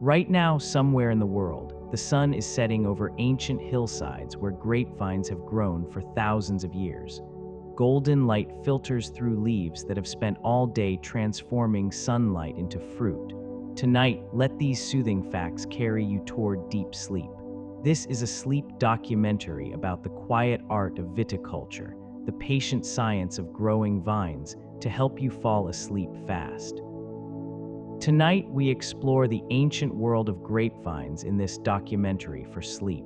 Right now, somewhere in the world, the sun is setting over ancient hillsides where grapevines have grown for thousands of years. Golden light filters through leaves that have spent all day transforming sunlight into fruit. Tonight, let these soothing facts carry you toward deep sleep. This is a sleep documentary about the quiet art of viticulture, the patient science of growing vines to help you fall asleep fast. Tonight, we explore the ancient world of grapevines in this documentary for sleep.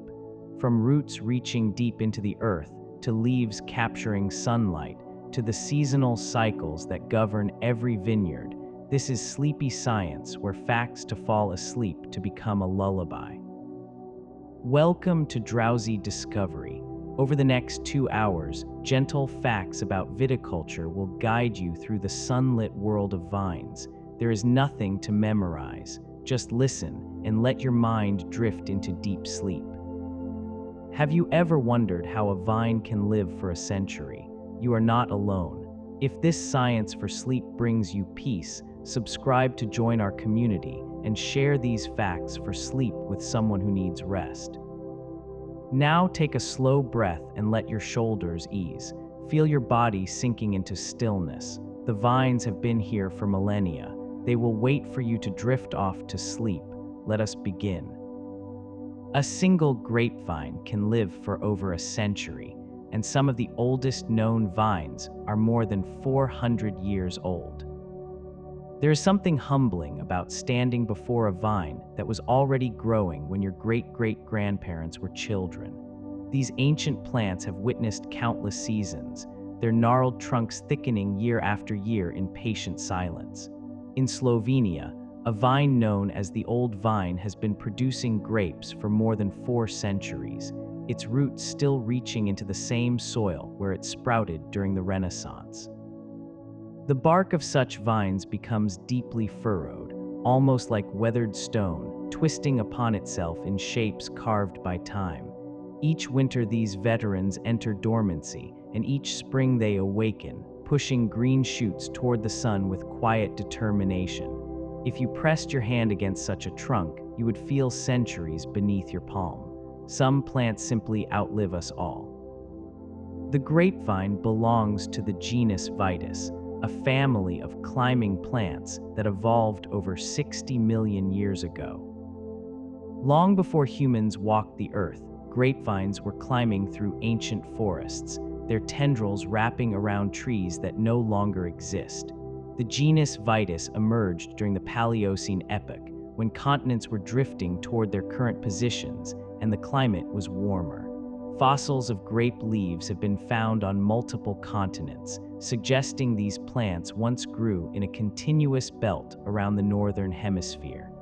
From roots reaching deep into the earth, to leaves capturing sunlight, to the seasonal cycles that govern every vineyard, this is sleepy science where facts to fall asleep to become a lullaby. Welcome to Drowsy Discovery. Over the next 2 hours, gentle facts about viticulture will guide you through the sunlit world of vines. There is nothing to memorize. Just listen and let your mind drift into deep sleep. Have you ever wondered how a vine can live for a century? You are not alone. If this science for sleep brings you peace, subscribe to join our community and share these facts for sleep with someone who needs rest. Now take a slow breath and let your shoulders ease. Feel your body sinking into stillness. The vines have been here for millennia. They will wait for you to drift off to sleep. Let us begin. A single grapevine can live for over a century, and some of the oldest known vines are more than 400 years old. There is something humbling about standing before a vine that was already growing when your great-great-grandparents were children. These ancient plants have witnessed countless seasons, their gnarled trunks thickening year after year in patient silence. In Slovenia, a vine known as the Old Vine has been producing grapes for more than 4 centuries, its roots still reaching into the same soil where it sprouted during the Renaissance. The bark of such vines becomes deeply furrowed, almost like weathered stone, twisting upon itself in shapes carved by time. Each winter these veterans enter dormancy, and each spring they awaken, pushing green shoots toward the sun with quiet determination. If you pressed your hand against such a trunk, you would feel centuries beneath your palm. Some plants simply outlive us all. The grapevine belongs to the genus Vitis, a family of climbing plants that evolved over 60 million years ago. Long before humans walked the earth, grapevines were climbing through ancient forests, their tendrils wrapping around trees that no longer exist. The genus Vitis emerged during the Paleocene epoch, when continents were drifting toward their current positions and the climate was warmer. Fossils of grape leaves have been found on multiple continents, suggesting these plants once grew in a continuous belt around the northern hemisphere.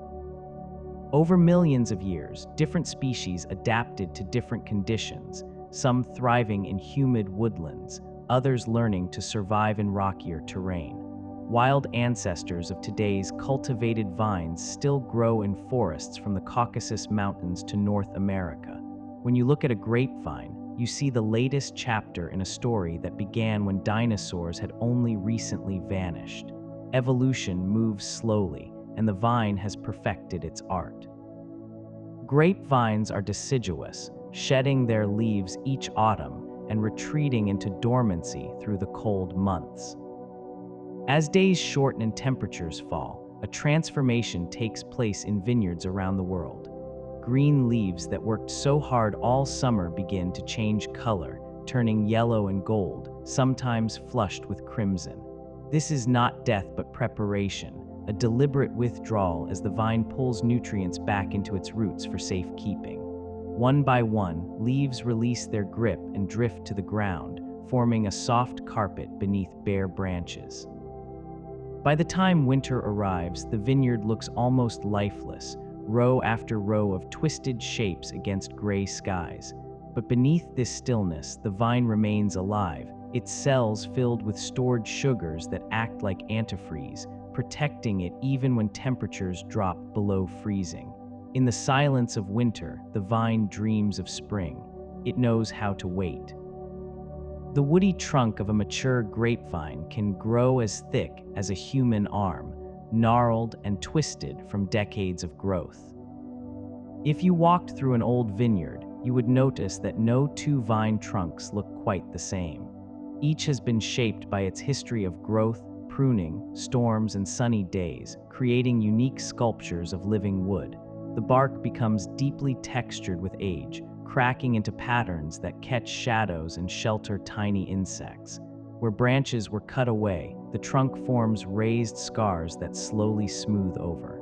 Over millions of years, different species adapted to different conditions, some thriving in humid woodlands, others learning to survive in rockier terrain. Wild ancestors of today's cultivated vines still grow in forests from the Caucasus Mountains to North America. When you look at a grapevine, you see the latest chapter in a story that began when dinosaurs had only recently vanished. Evolution moves slowly, and the vine has perfected its art. Grapevines are deciduous, shedding their leaves each autumn and retreating into dormancy through the cold months. As days shorten and temperatures fall, a transformation takes place in vineyards around the world. Green leaves that worked so hard all summer begin to change color, turning yellow and gold, sometimes flushed with crimson. This is not death but preparation, a deliberate withdrawal as the vine pulls nutrients back into its roots for safekeeping. One by one, leaves release their grip and drift to the ground, forming a soft carpet beneath bare branches. By the time winter arrives, the vineyard looks almost lifeless, row after row of twisted shapes against gray skies. But beneath this stillness, the vine remains alive, its cells filled with stored sugars that act like antifreeze, protecting it even when temperatures drop below freezing. In the silence of winter, the vine dreams of spring. It knows how to wait. The woody trunk of a mature grapevine can grow as thick as a human arm, gnarled and twisted from decades of growth. If you walked through an old vineyard, you would notice that no two vine trunks look quite the same. Each has been shaped by its history of growth, pruning, storms, and sunny days, creating unique sculptures of living wood. The bark becomes deeply textured with age, cracking into patterns that catch shadows and shelter tiny insects. Where branches were cut away, the trunk forms raised scars that slowly smooth over.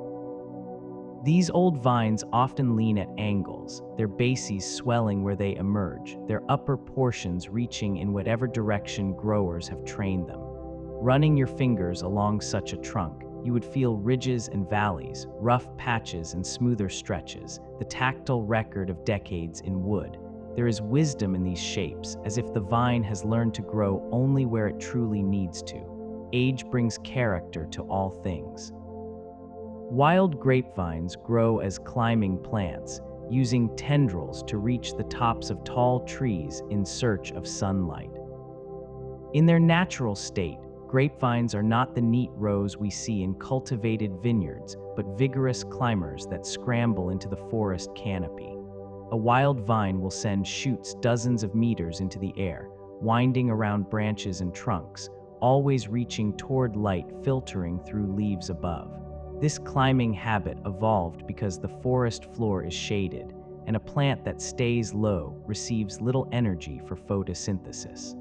These old vines often lean at angles, their bases swelling where they emerge, their upper portions reaching in whatever direction growers have trained them. Running your fingers along such a trunk, you would feel ridges and valleys, rough patches and smoother stretches, the tactile record of decades in wood. There is wisdom in these shapes, as if the vine has learned to grow only where it truly needs to. Age brings character to all things. Wild grapevines grow as climbing plants, using tendrils to reach the tops of tall trees in search of sunlight. In their natural state, grapevines are not the neat rows we see in cultivated vineyards, but vigorous climbers that scramble into the forest canopy. A wild vine will send shoots dozens of meters into the air, winding around branches and trunks, always reaching toward light filtering through leaves above. This climbing habit evolved because the forest floor is shaded, and a plant that stays low receives little energy for photosynthesis.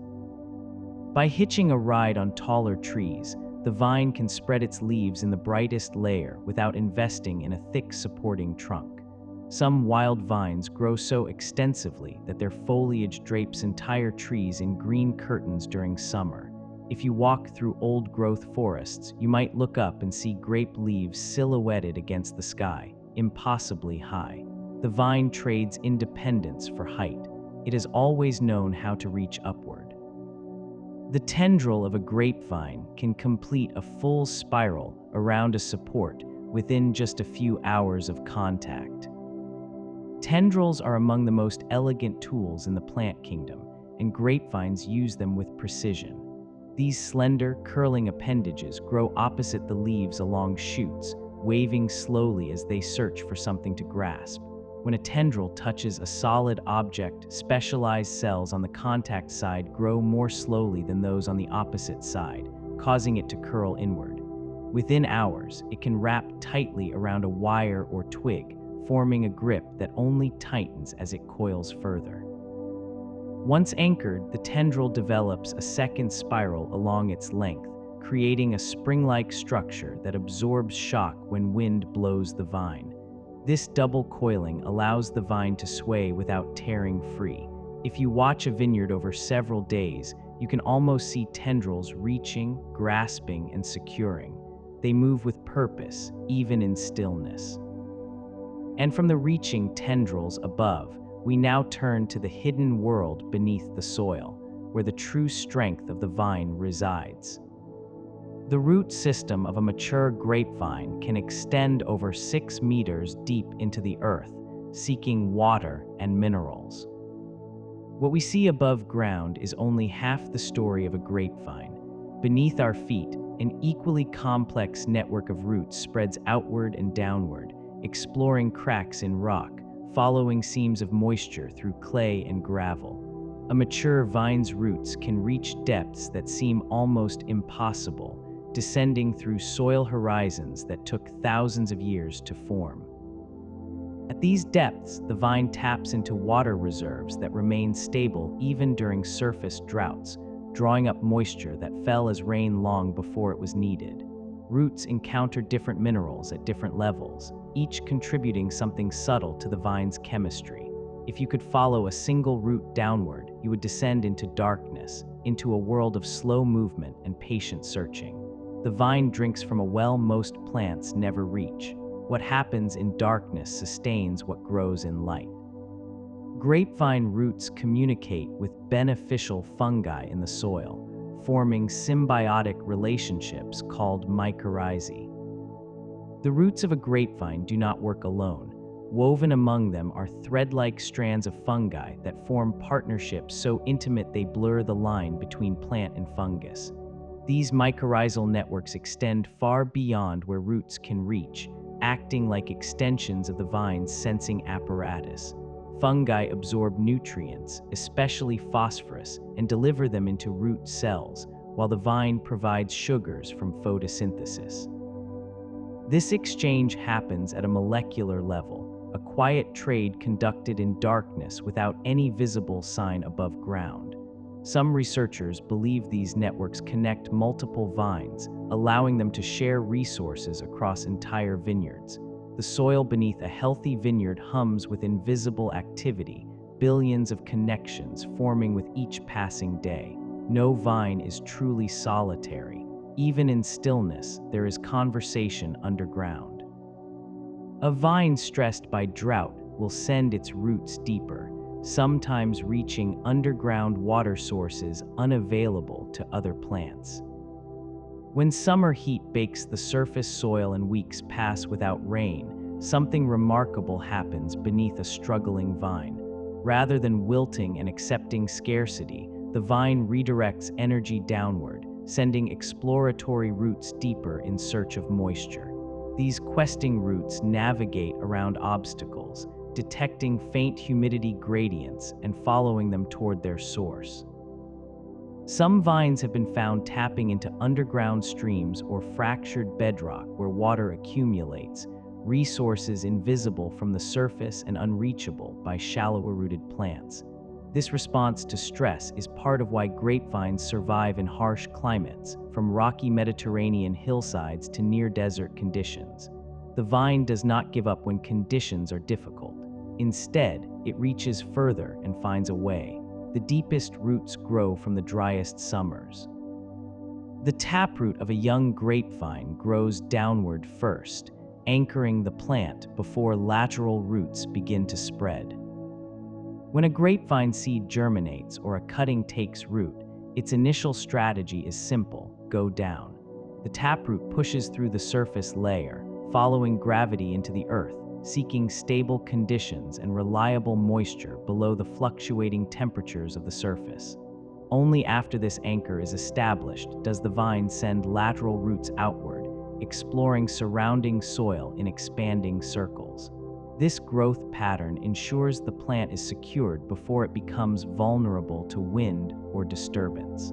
By hitching a ride on taller trees, the vine can spread its leaves in the brightest layer without investing in a thick supporting trunk. Some wild vines grow so extensively that their foliage drapes entire trees in green curtains during summer. If you walk through old-growth forests, you might look up and see grape leaves silhouetted against the sky, impossibly high. The vine trades independence for height. It has always known how to reach upward. The tendril of a grapevine can complete a full spiral around a support within just a few hours of contact. Tendrils are among the most elegant tools in the plant kingdom, and grapevines use them with precision. These slender, curling appendages grow opposite the leaves along shoots, waving slowly as they search for something to grasp. When a tendril touches a solid object, specialized cells on the contact side grow more slowly than those on the opposite side, causing it to curl inward. Within hours, it can wrap tightly around a wire or twig, forming a grip that only tightens as it coils further. Once anchored, the tendril develops a second spiral along its length, creating a spring-like structure that absorbs shock when wind blows the vine. This double coiling allows the vine to sway without tearing free. If you watch a vineyard over several days, you can almost see tendrils reaching, grasping, and securing. They move with purpose, even in stillness. And from the reaching tendrils above, we now turn to the hidden world beneath the soil, where the true strength of the vine resides. The root system of a mature grapevine can extend over 6 meters deep into the earth, seeking water and minerals. What we see above ground is only half the story of a grapevine. Beneath our feet, an equally complex network of roots spreads outward and downward, exploring cracks in rock, following seams of moisture through clay and gravel. A mature vine's roots can reach depths that seem almost impossible, descending through soil horizons that took thousands of years to form. At these depths, the vine taps into water reserves that remain stable even during surface droughts, drawing up moisture that fell as rain long before it was needed. Roots encounter different minerals at different levels, each contributing something subtle to the vine's chemistry. If you could follow a single root downward, you would descend into darkness, into a world of slow movement and patient searching. The vine drinks from a well most plants never reach. What happens in darkness sustains what grows in light. Grapevine roots communicate with beneficial fungi in the soil, forming symbiotic relationships called mycorrhizae. The roots of a grapevine do not work alone. Woven among them are thread-like strands of fungi that form partnerships so intimate they blur the line between plant and fungus. These mycorrhizal networks extend far beyond where roots can reach, acting like extensions of the vine's sensing apparatus. Fungi absorb nutrients, especially phosphorus, and deliver them into root cells, while the vine provides sugars from photosynthesis. This exchange happens at a molecular level, a quiet trade conducted in darkness without any visible sign above ground. Some researchers believe these networks connect multiple vines, allowing them to share resources across entire vineyards. The soil beneath a healthy vineyard hums with invisible activity, billions of connections forming with each passing day. No vine is truly solitary. Even in stillness, there is conversation underground. A vine stressed by drought will send its roots deeper, sometimes reaching underground water sources unavailable to other plants. When summer heat bakes the surface soil and weeks pass without rain, something remarkable happens beneath a struggling vine. Rather than wilting and accepting scarcity, the vine redirects energy downward, sending exploratory roots deeper in search of moisture. These questing roots navigate around obstacles, detecting faint humidity gradients and following them toward their source. Some vines have been found tapping into underground streams or fractured bedrock where water accumulates, resources invisible from the surface and unreachable by shallower-rooted plants. This response to stress is part of why grapevines survive in harsh climates, from rocky Mediterranean hillsides to near-desert conditions. The vine does not give up when conditions are difficult. Instead, it reaches further and finds a way. The deepest roots grow from the driest summers. The taproot of a young grapevine grows downward first, anchoring the plant before lateral roots begin to spread. When a grapevine seed germinates or a cutting takes root, its initial strategy is simple: go down. The taproot pushes through the surface layer, following gravity into the earth, seeking stable conditions and reliable moisture below the fluctuating temperatures of the surface. Only after this anchor is established does the vine send lateral roots outward, exploring surrounding soil in expanding circles. This growth pattern ensures the plant is secured before it becomes vulnerable to wind or disturbance.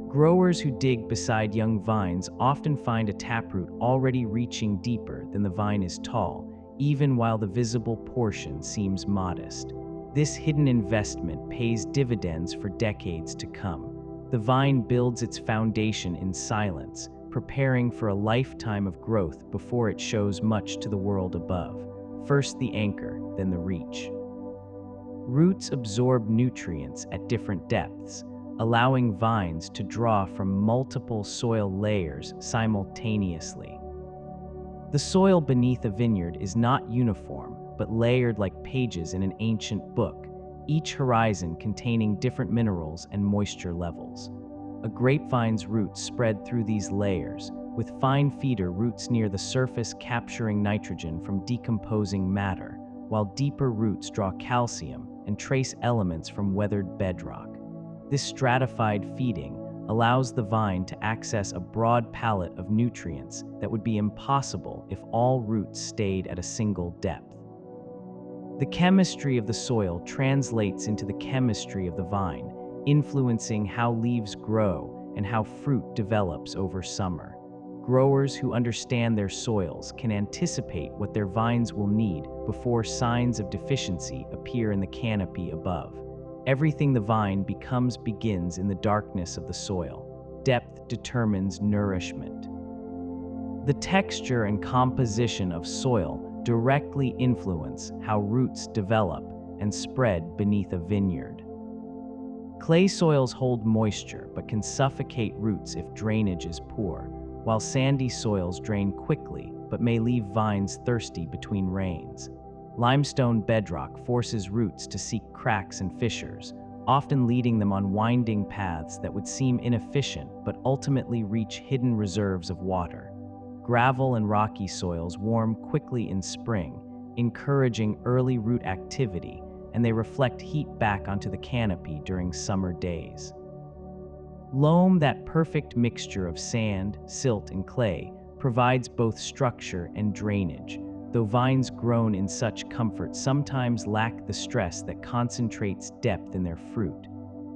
Growers who dig beside young vines often find a taproot already reaching deeper than the vine is tall, even while the visible portion seems modest. This hidden investment pays dividends for decades to come. The vine builds its foundation in silence, preparing for a lifetime of growth before it shows much to the world above. First the anchor, then the reach. Roots absorb nutrients at different depths, allowing vines to draw from multiple soil layers simultaneously. The soil beneath a vineyard is not uniform, but layered like pages in an ancient book, each horizon containing different minerals and moisture levels. A grapevine's roots spread through these layers, with fine feeder roots near the surface capturing nitrogen from decomposing matter, while deeper roots draw calcium and trace elements from weathered bedrock. This stratified feeding allows the vine to access a broad palette of nutrients that would be impossible if all roots stayed at a single depth. The chemistry of the soil translates into the chemistry of the vine, influencing how leaves grow and how fruit develops over summer. Growers who understand their soils can anticipate what their vines will need before signs of deficiency appear in the canopy above. Everything the vine becomes begins in the darkness of the soil. Depth determines nourishment. The texture and composition of soil directly influence how roots develop and spread beneath a vineyard. Clay soils hold moisture but can suffocate roots if drainage is poor, while sandy soils drain quickly but may leave vines thirsty between rains. Limestone bedrock forces roots to seek cracks and fissures, often leading them on winding paths that would seem inefficient but ultimately reach hidden reserves of water. Gravel and rocky soils warm quickly in spring, encouraging early root activity, and they reflect heat back onto the canopy during summer days. Loam, that perfect mixture of sand, silt, and clay, provides both structure and drainage, though vines grown in such comfort sometimes lack the stress that concentrates depth in their fruit.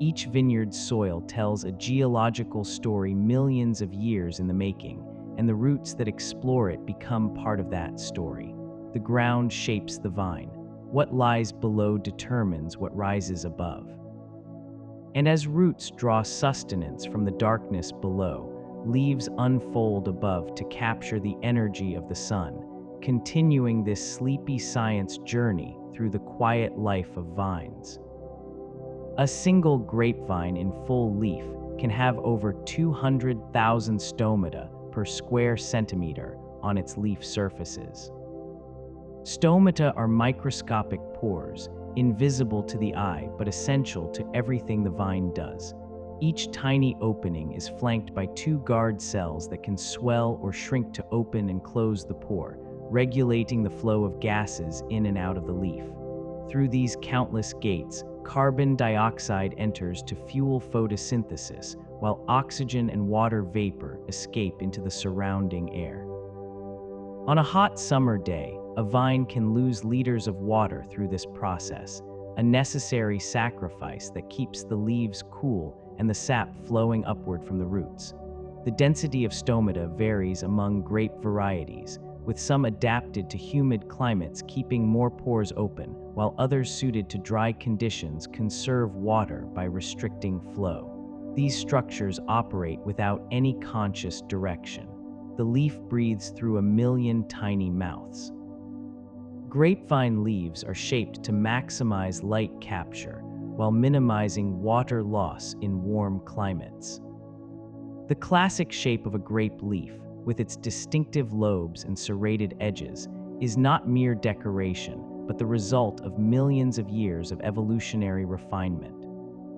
Each vineyard's soil tells a geological story millions of years in the making, and the roots that explore it become part of that story. The ground shapes the vine. What lies below determines what rises above. And as roots draw sustenance from the darkness below, leaves unfold above to capture the energy of the sun, continuing this sleepy science journey through the quiet life of vines. A single grapevine in full leaf can have over 200,000 stomata per square centimeter on its leaf surfaces. Stomata are microscopic pores, invisible to the eye but essential to everything the vine does. Each tiny opening is flanked by two guard cells that can swell or shrink to open and close the pore, regulating the flow of gases in and out of the leaf. Through these countless gates, carbon dioxide enters to fuel photosynthesis, while oxygen and water vapor escape into the surrounding air. On a hot summer day, a vine can lose liters of water through this process, a necessary sacrifice that keeps the leaves cool and the sap flowing upward from the roots. The density of stomata varies among grape varieties, with some adapted to humid climates keeping more pores open, while others suited to dry conditions conserve water by restricting flow. These structures operate without any conscious direction. The leaf breathes through a million tiny mouths. Grapevine leaves are shaped to maximize light capture while minimizing water loss in warm climates. The classic shape of a grape leaf, with its distinctive lobes and serrated edges, is not mere decoration, but the result of millions of years of evolutionary refinement.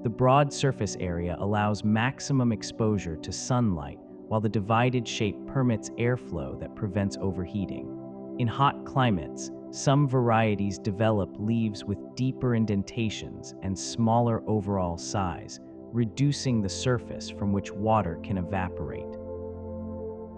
The broad surface area allows maximum exposure to sunlight, while the divided shape permits airflow that prevents overheating. In hot climates, some varieties develop leaves with deeper indentations and smaller overall size, reducing the surface from which water can evaporate.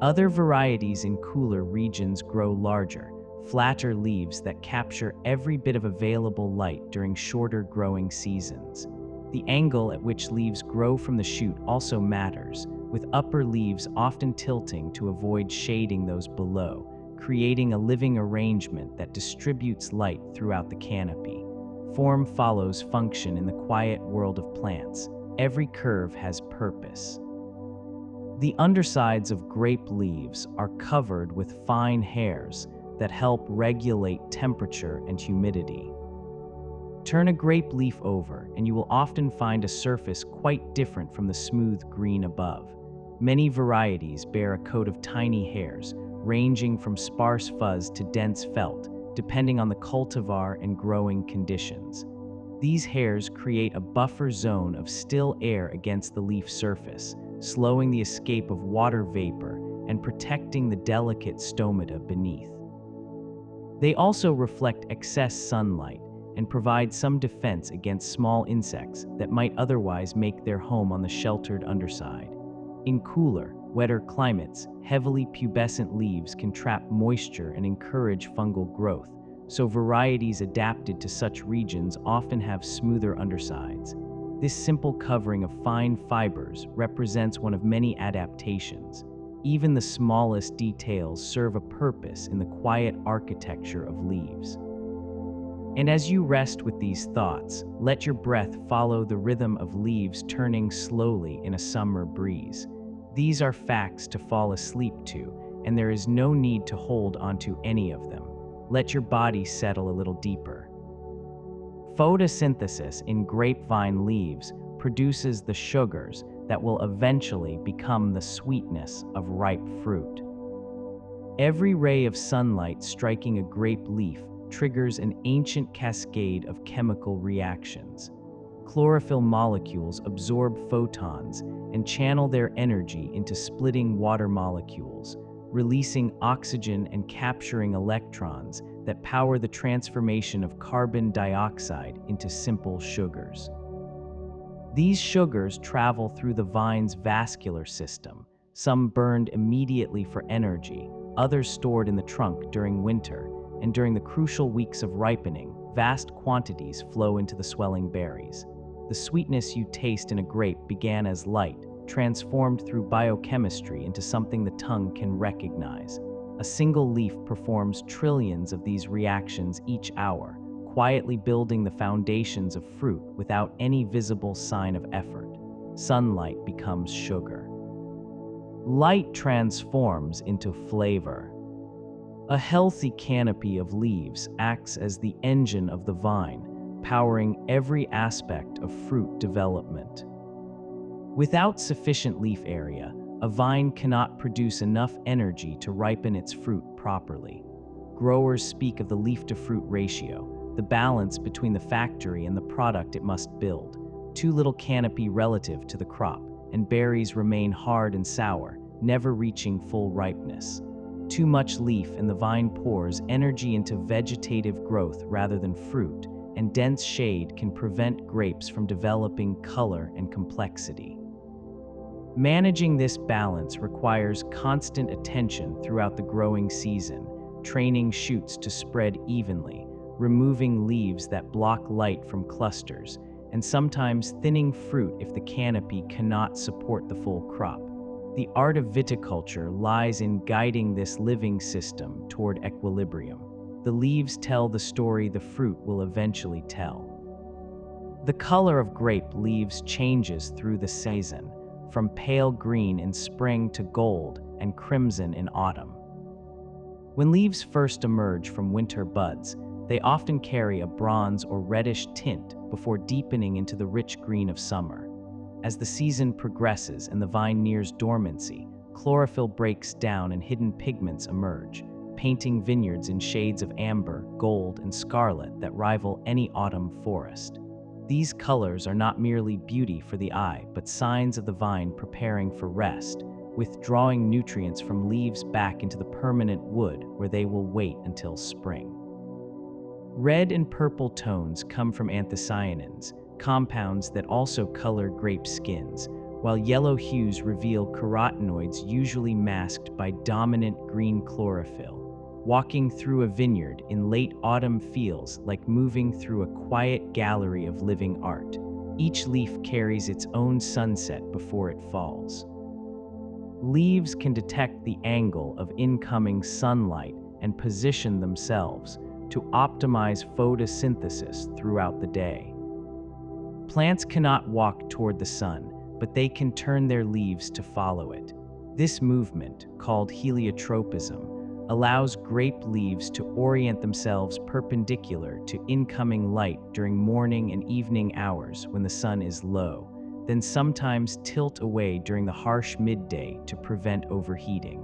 Other varieties in cooler regions grow larger, flatter leaves that capture every bit of available light during shorter growing seasons. The angle at which leaves grow from the shoot also matters, with upper leaves often tilting to avoid shading those below, creating a living arrangement that distributes light throughout the canopy. Form follows function in the quiet world of plants. Every curve has purpose. The undersides of grape leaves are covered with fine hairs that help regulate temperature and humidity. Turn a grape leaf over, and you will often find a surface quite different from the smooth green above. Many varieties bear a coat of tiny hairs, ranging from sparse fuzz to dense felt, depending on the cultivar and growing conditions. These hairs create a buffer zone of still air against the leaf surface, slowing the escape of water vapor and protecting the delicate stomata beneath. They also reflect excess sunlight and provide some defense against small insects that might otherwise make their home on the sheltered underside. In cooler, wetter climates, heavily pubescent leaves can trap moisture and encourage fungal growth, so varieties adapted to such regions often have smoother undersides. This simple covering of fine fibers represents one of many adaptations. Even the smallest details serve a purpose in the quiet architecture of leaves. And as you rest with these thoughts, let your breath follow the rhythm of leaves turning slowly in a summer breeze. These are facts to fall asleep to, and there is no need to hold onto any of them. Let your body settle a little deeper. Photosynthesis in grapevine leaves produces the sugars that will eventually become the sweetness of ripe fruit. Every ray of sunlight striking a grape leaf triggers an ancient cascade of chemical reactions. Chlorophyll molecules absorb photons and channel their energy into splitting water molecules, releasing oxygen and capturing electrons that power the transformation of carbon dioxide into simple sugars. These sugars travel through the vine's vascular system, some burned immediately for energy, others stored in the trunk during winter, and during the crucial weeks of ripening, vast quantities flow into the swelling berries. The sweetness you taste in a grape began as light, transformed through biochemistry into something the tongue can recognize. A single leaf performs trillions of these reactions each hour, quietly building the foundations of fruit without any visible sign of effort. Sunlight becomes sugar. Light transforms into flavor. A healthy canopy of leaves acts as the engine of the vine, powering every aspect of fruit development. Without sufficient leaf area, a vine cannot produce enough energy to ripen its fruit properly. Growers speak of the leaf-to-fruit ratio, the balance between the factory and the product it must build. Too little canopy relative to the crop, and berries remain hard and sour, never reaching full ripeness. Too much leaf and the vine pours energy into vegetative growth rather than fruit, and dense shade can prevent grapes from developing color and complexity. Managing this balance requires constant attention throughout the growing season, training shoots to spread evenly, removing leaves that block light from clusters, and sometimes thinning fruit if the canopy cannot support the full crop. The art of viticulture lies in guiding this living system toward equilibrium. The leaves tell the story the fruit will eventually tell. The color of grape leaves changes through the season, from pale green in spring to gold and crimson in autumn. When leaves first emerge from winter buds, they often carry a bronze or reddish tint before deepening into the rich green of summer. As the season progresses and the vine nears dormancy, chlorophyll breaks down and hidden pigments emerge, painting vineyards in shades of amber, gold, and scarlet that rival any autumn forest. These colors are not merely beauty for the eye, but signs of the vine preparing for rest, withdrawing nutrients from leaves back into the permanent wood where they will wait until spring. Red and purple tones come from anthocyanins, compounds that also color grape skins, while yellow hues reveal carotenoids usually masked by dominant green chlorophyll. Walking through a vineyard in late autumn feels like moving through a quiet gallery of living art. Each leaf carries its own sunset before it falls. Leaves can detect the angle of incoming sunlight and position themselves to optimize photosynthesis throughout the day. Plants cannot walk toward the sun, but they can turn their leaves to follow it. This movement, called heliotropism, allows grape leaves to orient themselves perpendicular to incoming light during morning and evening hours when the sun is low, then sometimes tilt away during the harsh midday to prevent overheating.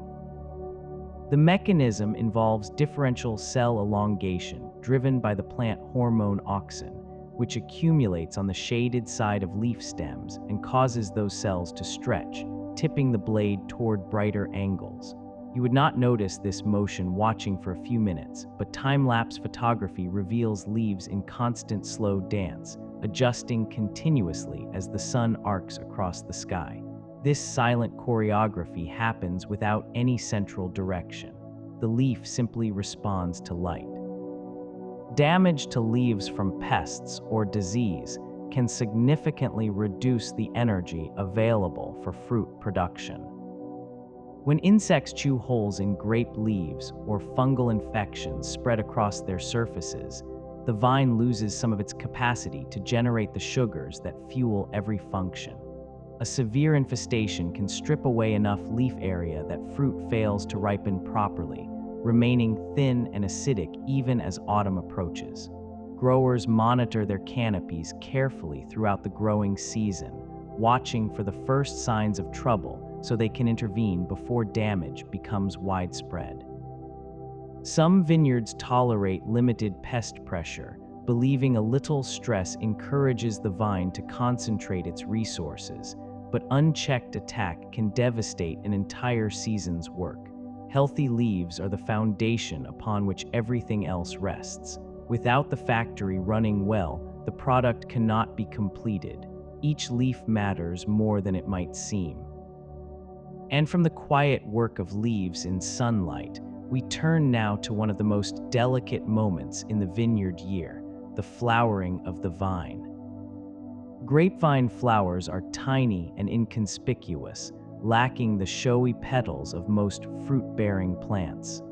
The mechanism involves differential cell elongation driven by the plant hormone auxin, which accumulates on the shaded side of leaf stems and causes those cells to stretch, tipping the blade toward brighter angles. You would not notice this motion watching for a few minutes, but time-lapse photography reveals leaves in constant slow dance, adjusting continuously as the sun arcs across the sky. This silent choreography happens without any central direction. The leaf simply responds to light. Damage to leaves from pests or disease can significantly reduce the energy available for fruit production. When insects chew holes in grape leaves or fungal infections spread across their surfaces, the vine loses some of its capacity to generate the sugars that fuel every function. A severe infestation can strip away enough leaf area that fruit fails to ripen properly, remaining thin and acidic even as autumn approaches. Growers monitor their canopies carefully throughout the growing season, watching for the first signs of trouble so they can intervene before damage becomes widespread. Some vineyards tolerate limited pest pressure, believing a little stress encourages the vine to concentrate its resources, but unchecked attack can devastate an entire season's work. Healthy leaves are the foundation upon which everything else rests. Without the factory running well, the product cannot be completed. Each leaf matters more than it might seem. And from the quiet work of leaves in sunlight, we turn now to one of the most delicate moments in the vineyard year, the flowering of the vine. Grapevine flowers are tiny and inconspicuous, lacking the showy petals of most fruit-bearing plants.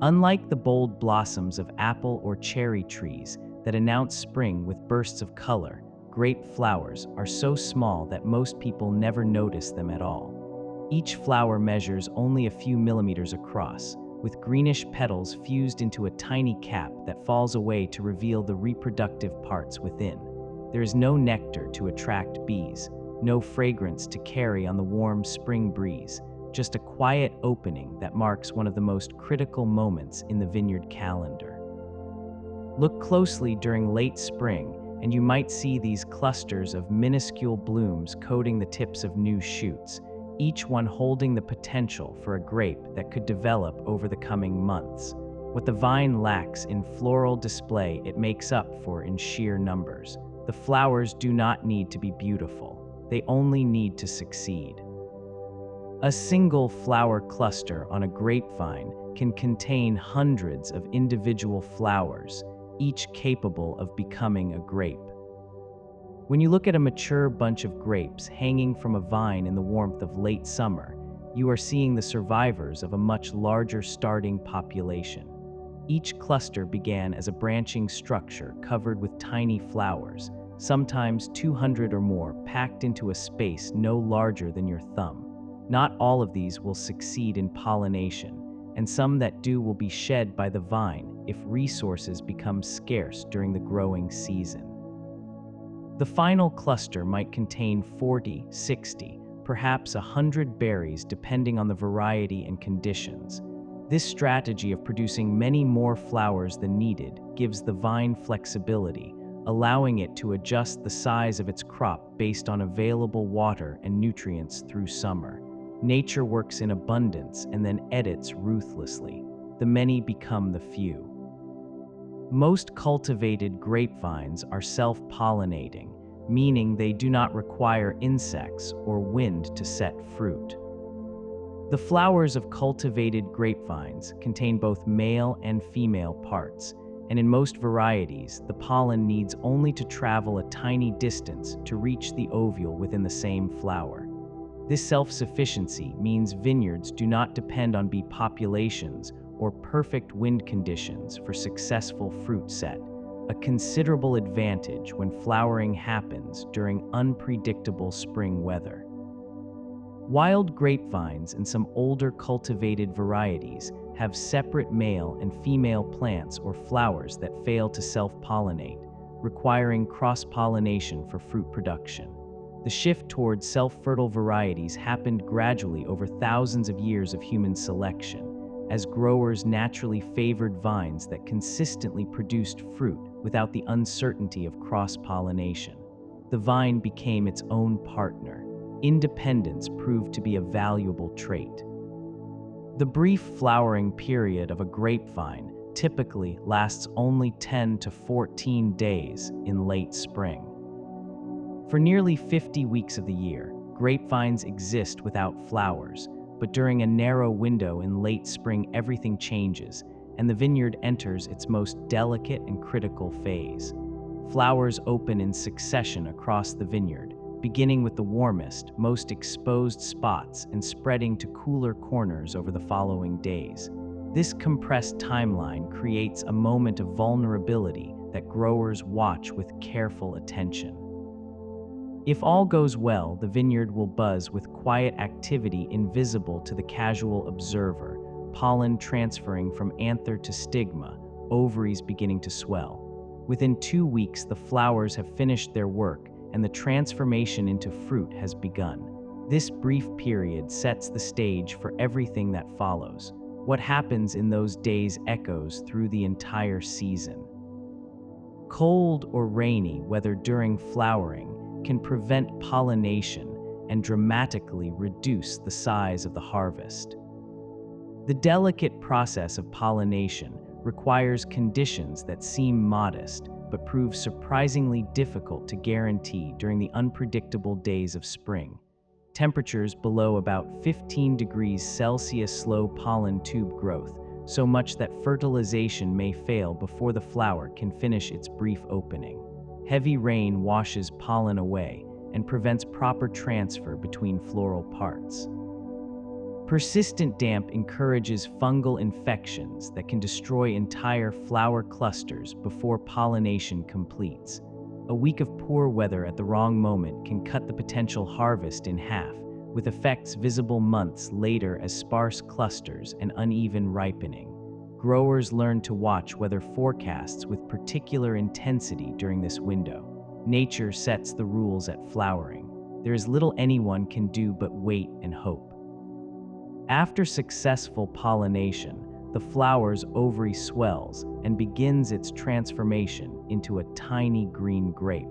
Unlike the bold blossoms of apple or cherry trees that announce spring with bursts of color, grape flowers are so small that most people never notice them at all. Each flower measures only a few millimeters across, with greenish petals fused into a tiny cap that falls away to reveal the reproductive parts within. There is no nectar to attract bees, no fragrance to carry on the warm spring breeze, just a quiet opening that marks one of the most critical moments in the vineyard calendar. Look closely during late spring, and you might see these clusters of minuscule blooms coating the tips of new shoots, each one holding the potential for a grape that could develop over the coming months. What the vine lacks in floral display, it makes up for in sheer numbers. The flowers do not need to be beautiful, they only need to succeed. A single flower cluster on a grapevine can contain hundreds of individual flowers, each capable of becoming a grape. When you look at a mature bunch of grapes hanging from a vine in the warmth of late summer, you are seeing the survivors of a much larger starting population. Each cluster began as a branching structure covered with tiny flowers, sometimes 200 or more, packed into a space no larger than your thumb. Not all of these will succeed in pollination, and some that do will be shed by the vine if resources become scarce during the growing season. The final cluster might contain 40, 60, perhaps 100 berries depending on the variety and conditions. This strategy of producing many more flowers than needed gives the vine flexibility, allowing it to adjust the size of its crop based on available water and nutrients through summer. Nature works in abundance and then edits ruthlessly. The many become the few. Most cultivated grapevines are self-pollinating, meaning they do not require insects or wind to set fruit. The flowers of cultivated grapevines contain both male and female parts, and in most varieties, the pollen needs only to travel a tiny distance to reach the ovule within the same flower. This self-sufficiency means vineyards do not depend on bee populations or perfect wind conditions for successful fruit set, a considerable advantage when flowering happens during unpredictable spring weather. Wild grapevines and some older cultivated varieties have separate male and female plants or flowers that fail to self-pollinate, requiring cross-pollination for fruit production. The shift towards self-fertile varieties happened gradually over thousands of years of human selection, as growers naturally favored vines that consistently produced fruit without the uncertainty of cross-pollination. The vine became its own partner. Independence proved to be a valuable trait. The brief flowering period of a grapevine typically lasts only 10 to 14 days in late spring. For nearly 50 weeks of the year, grapevines exist without flowers, but during a narrow window in late spring everything changes, and the vineyard enters its most delicate and critical phase. Flowers open in succession across the vineyard, beginning with the warmest, most exposed spots and spreading to cooler corners over the following days. This compressed timeline creates a moment of vulnerability that growers watch with careful attention. If all goes well, the vineyard will buzz with quiet activity invisible to the casual observer, pollen transferring from anther to stigma, ovaries beginning to swell. Within 2 weeks, the flowers have finished their work and the transformation into fruit has begun. This brief period sets the stage for everything that follows. What happens in those days echoes through the entire season. Cold or rainy weather during flowering can prevent pollination and dramatically reduce the size of the harvest. The delicate process of pollination requires conditions that seem modest, but proves surprisingly difficult to guarantee during the unpredictable days of spring. Temperatures below about 15 degrees Celsius slow pollen tube growth, so much that fertilization may fail before the flower can finish its brief opening. Heavy rain washes pollen away and prevents proper transfer between floral parts. Persistent damp encourages fungal infections that can destroy entire flower clusters before pollination completes. A week of poor weather at the wrong moment can cut the potential harvest in half, with effects visible months later as sparse clusters and uneven ripening. Growers learn to watch weather forecasts with particular intensity during this window. Nature sets the rules at flowering. There is little anyone can do but wait and hope. After successful pollination, the flower's ovary swells and begins its transformation into a tiny green grape.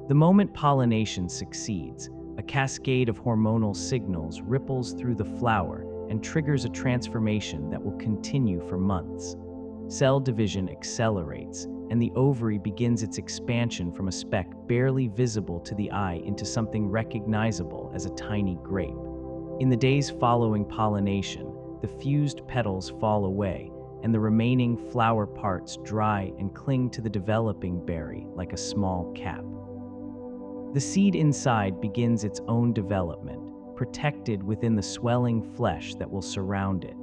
The moment pollination succeeds, a cascade of hormonal signals ripples through the flower and triggers a transformation that will continue for months. Cell division accelerates, and the ovary begins its expansion from a speck barely visible to the eye into something recognizable as a tiny grape. In the days following pollination, the fused petals fall away, and the remaining flower parts dry and cling to the developing berry like a small cap. The seed inside begins its own development, protected within the swelling flesh that will surround it.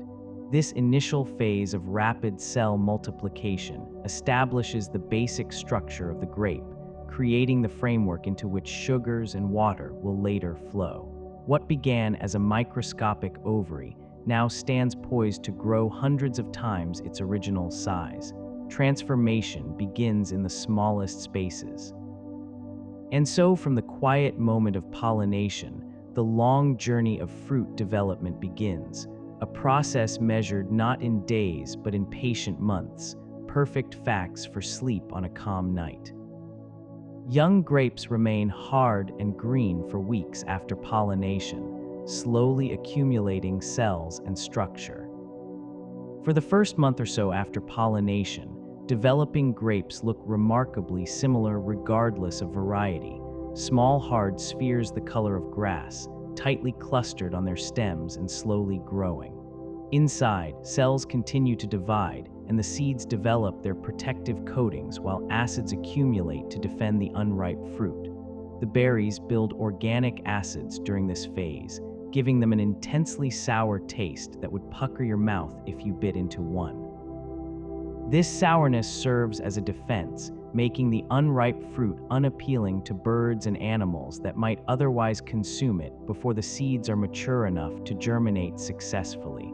This initial phase of rapid cell multiplication establishes the basic structure of the grape, creating the framework into which sugars and water will later flow. What began as a microscopic ovary now stands poised to grow hundreds of times its original size. Transformation begins in the smallest spaces. And so, from the quiet moment of pollination, the long journey of fruit development begins, a process measured not in days but in patient months, perfect facts for sleep on a calm night. Young grapes remain hard and green for weeks after pollination, slowly accumulating cells and structure. For the first month or so after pollination, developing grapes look remarkably similar regardless of variety. Small, hard spheres the color of grass, tightly clustered on their stems and slowly growing. Inside, cells continue to divide, and the seeds develop their protective coatings while acids accumulate to defend the unripe fruit. The berries build organic acids during this phase, giving them an intensely sour taste that would pucker your mouth if you bit into one. This sourness serves as a defense, making the unripe fruit unappealing to birds and animals that might otherwise consume it before the seeds are mature enough to germinate successfully.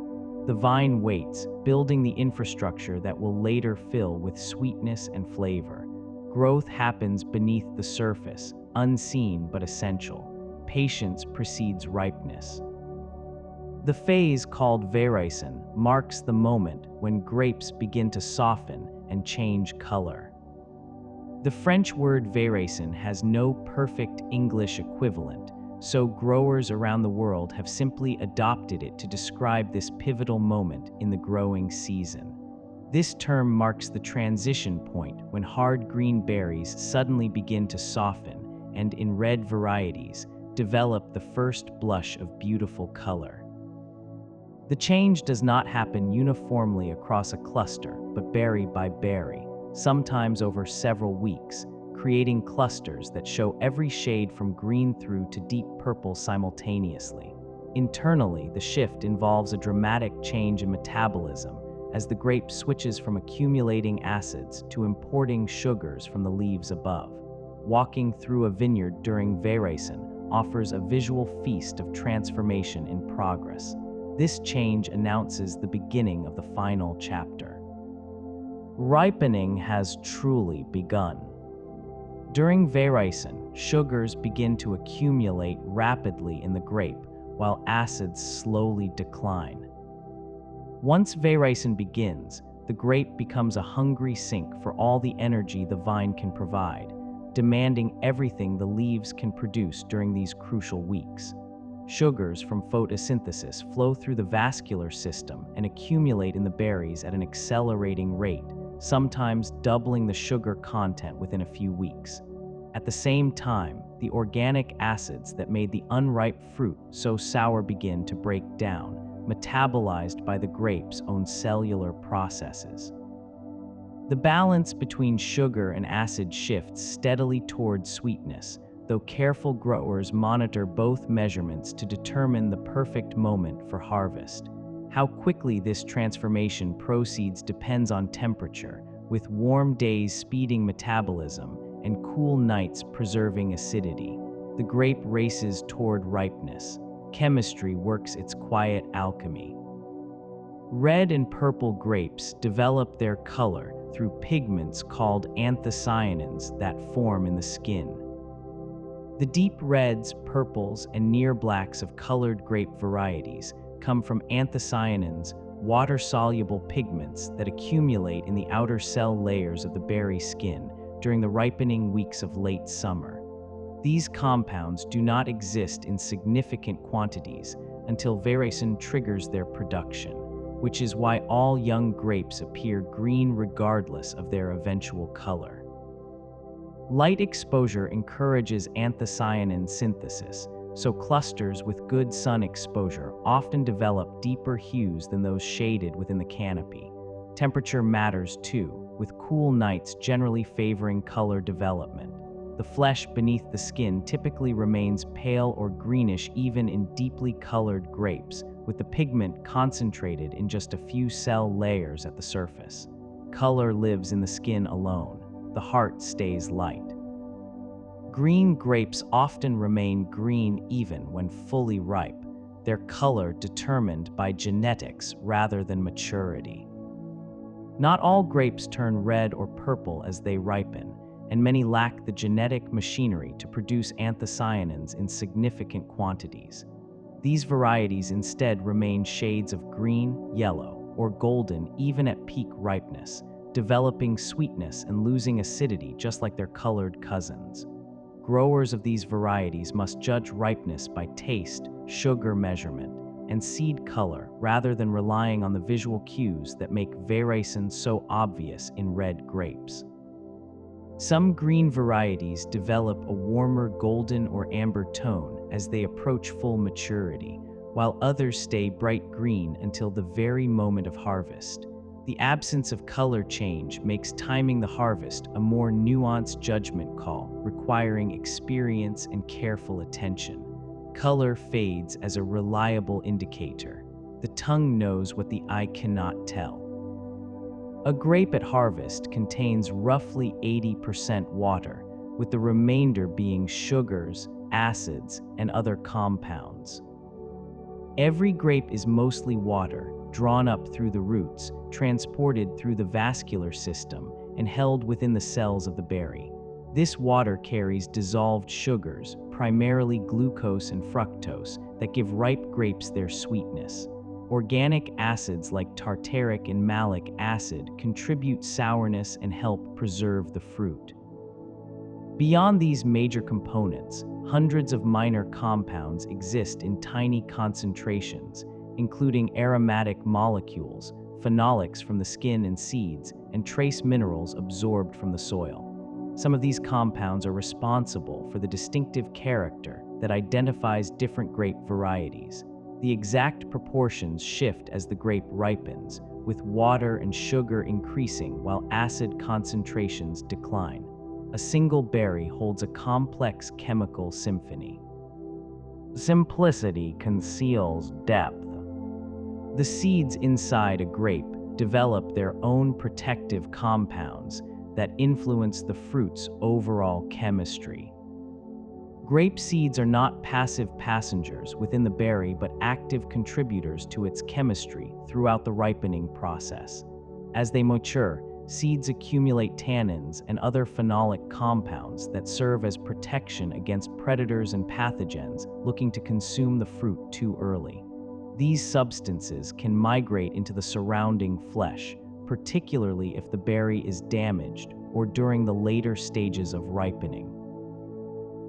The vine waits, building the infrastructure that will later fill with sweetness and flavor. Growth happens beneath the surface, unseen but essential. Patience precedes ripeness. The phase called veraison marks the moment when grapes begin to soften and change color. The French word veraison has no perfect English equivalent, so growers around the world have simply adopted it to describe this pivotal moment in the growing season. This term marks the transition point when hard green berries suddenly begin to soften and, in red varieties, develop the first blush of beautiful color. The change does not happen uniformly across a cluster, but berry by berry, sometimes over several weeks, creating clusters that show every shade from green through to deep purple simultaneously. Internally, the shift involves a dramatic change in metabolism as the grape switches from accumulating acids to importing sugars from the leaves above. Walking through a vineyard during veraison offers a visual feast of transformation in progress. This change announces the beginning of the final chapter. Ripening has truly begun. During veraison, sugars begin to accumulate rapidly in the grape, while acids slowly decline. Once veraison begins, the grape becomes a hungry sink for all the energy the vine can provide, demanding everything the leaves can produce during these crucial weeks. Sugars from photosynthesis flow through the vascular system and accumulate in the berries at an accelerating rate, sometimes doubling the sugar content within a few weeks. At the same time, the organic acids that made the unripe fruit so sour begin to break down, metabolized by the grape's own cellular processes. The balance between sugar and acid shifts steadily towards sweetness, though careful growers monitor both measurements to determine the perfect moment for harvest. How quickly this transformation proceeds depends on temperature, with warm days speeding metabolism and cool nights preserving acidity. The grape races toward ripeness. Chemistry works its quiet alchemy. Red and purple grapes develop their color through pigments called anthocyanins that form in the skin. The deep reds, purples, and near blacks of colored grape varieties come from anthocyanins, water-soluble pigments that accumulate in the outer cell layers of the berry skin during the ripening weeks of late summer. These compounds do not exist in significant quantities until variesin triggers their production, which is why all young grapes appear green regardless of their eventual color. Light exposure encourages anthocyanin synthesis, so clusters with good sun exposure often develop deeper hues than those shaded within the canopy. Temperature matters too, with cool nights generally favoring color development. The flesh beneath the skin typically remains pale or greenish even in deeply colored grapes, with the pigment concentrated in just a few cell layers at the surface. Color lives in the skin alone. The heart stays light. Green grapes often remain green even when fully ripe, their color determined by genetics rather than maturity. Not all grapes turn red or purple as they ripen, and many lack the genetic machinery to produce anthocyanins in significant quantities. These varieties instead remain shades of green, yellow, or golden even at peak ripeness, developing sweetness and losing acidity just like their colored cousins. Growers of these varieties must judge ripeness by taste, sugar measurement, and seed color rather than relying on the visual cues that make variesin so obvious in red grapes. Some green varieties develop a warmer golden or amber tone as they approach full maturity, while others stay bright green until the very moment of harvest. The absence of color change makes timing the harvest a more nuanced judgment call, requiring experience and careful attention. Color fades as a reliable indicator. The tongue knows what the eye cannot tell. A grape at harvest contains roughly 80% water, with the remainder being sugars, acids, and other compounds. Every grape is mostly water, drawn up through the roots, transported through the vascular system, and held within the cells of the berry. This water carries dissolved sugars, primarily glucose and fructose, that give ripe grapes their sweetness. Organic acids like tartaric and malic acid contribute sourness and help preserve the fruit. Beyond these major components, hundreds of minor compounds exist in tiny concentrations, including aromatic molecules, phenolics from the skin and seeds, and trace minerals absorbed from the soil. Some of these compounds are responsible for the distinctive character that identifies different grape varieties. The exact proportions shift as the grape ripens, with water and sugar increasing while acid concentrations decline. A single berry holds a complex chemical symphony. Simplicity conceals depth. The seeds inside a grape develop their own protective compounds that influence the fruit's overall chemistry. Grape seeds are not passive passengers within the berry but active contributors to its chemistry throughout the ripening process. As they mature, seeds accumulate tannins and other phenolic compounds that serve as protection against predators and pathogens looking to consume the fruit too early. These substances can migrate into the surrounding flesh, particularly if the berry is damaged or during the later stages of ripening.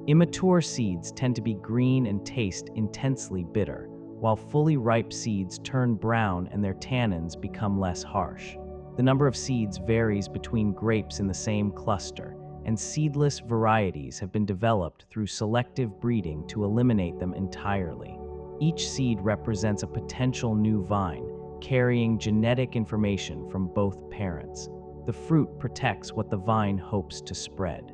Immature seeds tend to be green and taste intensely bitter, while fully ripe seeds turn brown and their tannins become less harsh. The number of seeds varies between grapes in the same cluster, and seedless varieties have been developed through selective breeding to eliminate them entirely. Each seed represents a potential new vine, carrying genetic information from both parents. The fruit protects what the vine hopes to spread.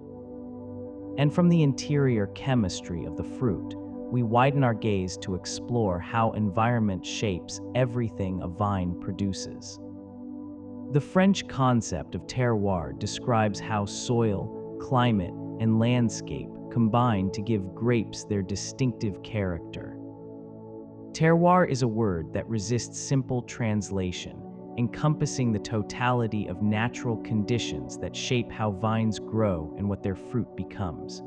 And from the interior chemistry of the fruit, we widen our gaze to explore how environment shapes everything a vine produces. The French concept of terroir describes how soil, climate, and landscape combine to give grapes their distinctive character. Terroir is a word that resists simple translation, encompassing the totality of natural conditions that shape how vines grow and what their fruit becomes.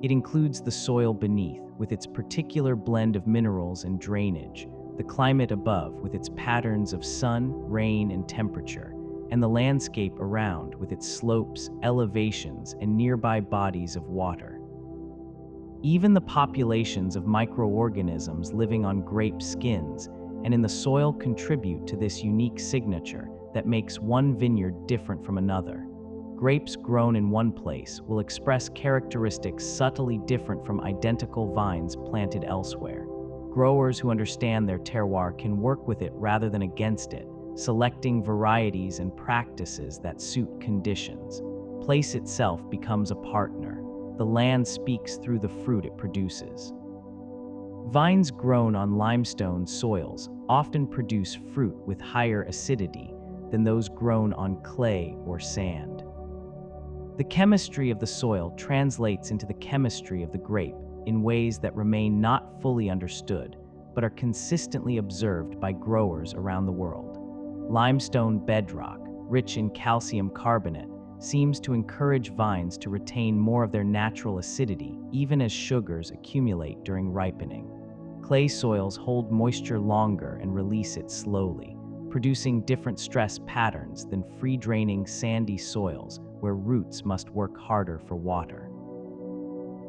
It includes the soil beneath, with its particular blend of minerals and drainage, the climate above, with its patterns of sun, rain, and temperature, and the landscape around, with its slopes, elevations, and nearby bodies of water. Even the populations of microorganisms living on grape skins and in the soil contribute to this unique signature that makes one vineyard different from another. Grapes grown in one place will express characteristics subtly different from identical vines planted elsewhere. Growers who understand their terroir can work with it rather than against it, selecting varieties and practices that suit conditions. Place itself becomes a partner. The land speaks through the fruit it produces. Vines grown on limestone soils often produce fruit with higher acidity than those grown on clay or sand. The chemistry of the soil translates into the chemistry of the grape in ways that remain not fully understood, but are consistently observed by growers around the world. Limestone bedrock, rich in calcium carbonate, seems to encourage vines to retain more of their natural acidity even as sugars accumulate during ripening. Clay soils hold moisture longer and release it slowly, producing different stress patterns than free-draining sandy soils where roots must work harder for water.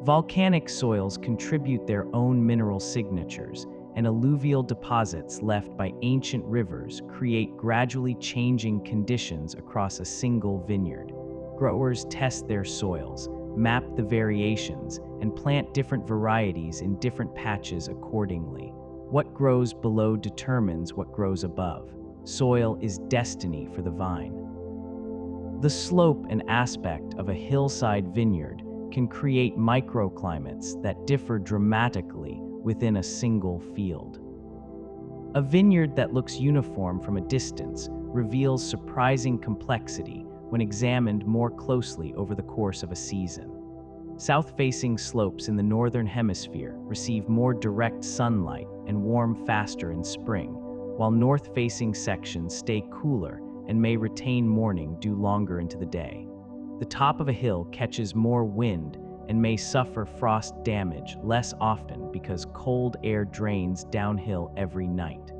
Volcanic soils contribute their own mineral signatures, and alluvial deposits left by ancient rivers create gradually changing conditions across a single vineyard. Growers test their soils, map the variations, and plant different varieties in different patches accordingly. What grows below determines what grows above. Soil is destiny for the vine. The slope and aspect of a hillside vineyard can create microclimates that differ dramatically within a single field. A vineyard that looks uniform from a distance reveals surprising complexity when examined more closely over the course of a season. South-facing slopes in the northern hemisphere receive more direct sunlight and warm faster in spring, while north-facing sections stay cooler and may retain morning dew longer into the day. The top of a hill catches more wind and may suffer frost damage less often because cold air drains downhill every night.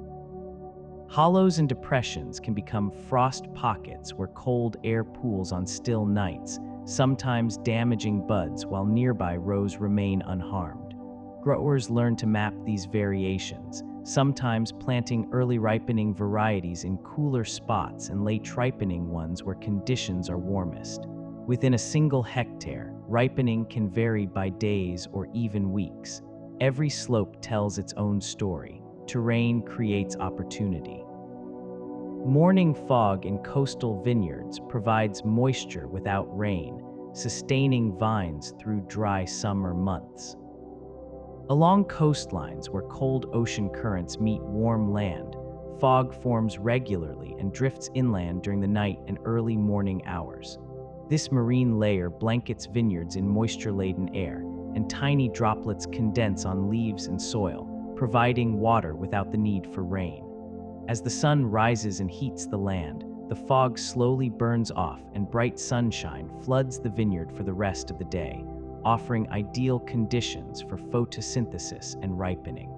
Hollows and depressions can become frost pockets where cold air pools on still nights, sometimes damaging buds while nearby rows remain unharmed. Growers learn to map these variations, sometimes planting early ripening varieties in cooler spots and late ripening ones where conditions are warmest. Within a single hectare, ripening can vary by days or even weeks. Every slope tells its own story. Terrain creates opportunity. Morning fog in coastal vineyards provides moisture without rain, sustaining vines through dry summer months. Along coastlines where cold ocean currents meet warm land, fog forms regularly and drifts inland during the night and early morning hours. This marine layer blankets vineyards in moisture-laden air, and tiny droplets condense on leaves and soil, providing water without the need for rain. As the sun rises and heats the land, the fog slowly burns off and bright sunshine floods the vineyard for the rest of the day, offering ideal conditions for photosynthesis and ripening.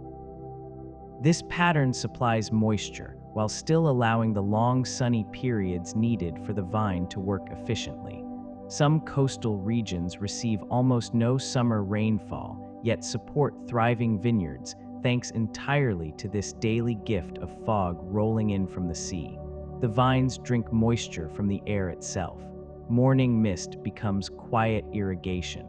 This pattern supplies moisture while still allowing the long sunny periods needed for the vine to work efficiently. Some coastal regions receive almost no summer rainfall, yet support thriving vineyards thanks entirely to this daily gift of fog rolling in from the sea. The vines drink moisture from the air itself. Morning mist becomes quiet irrigation.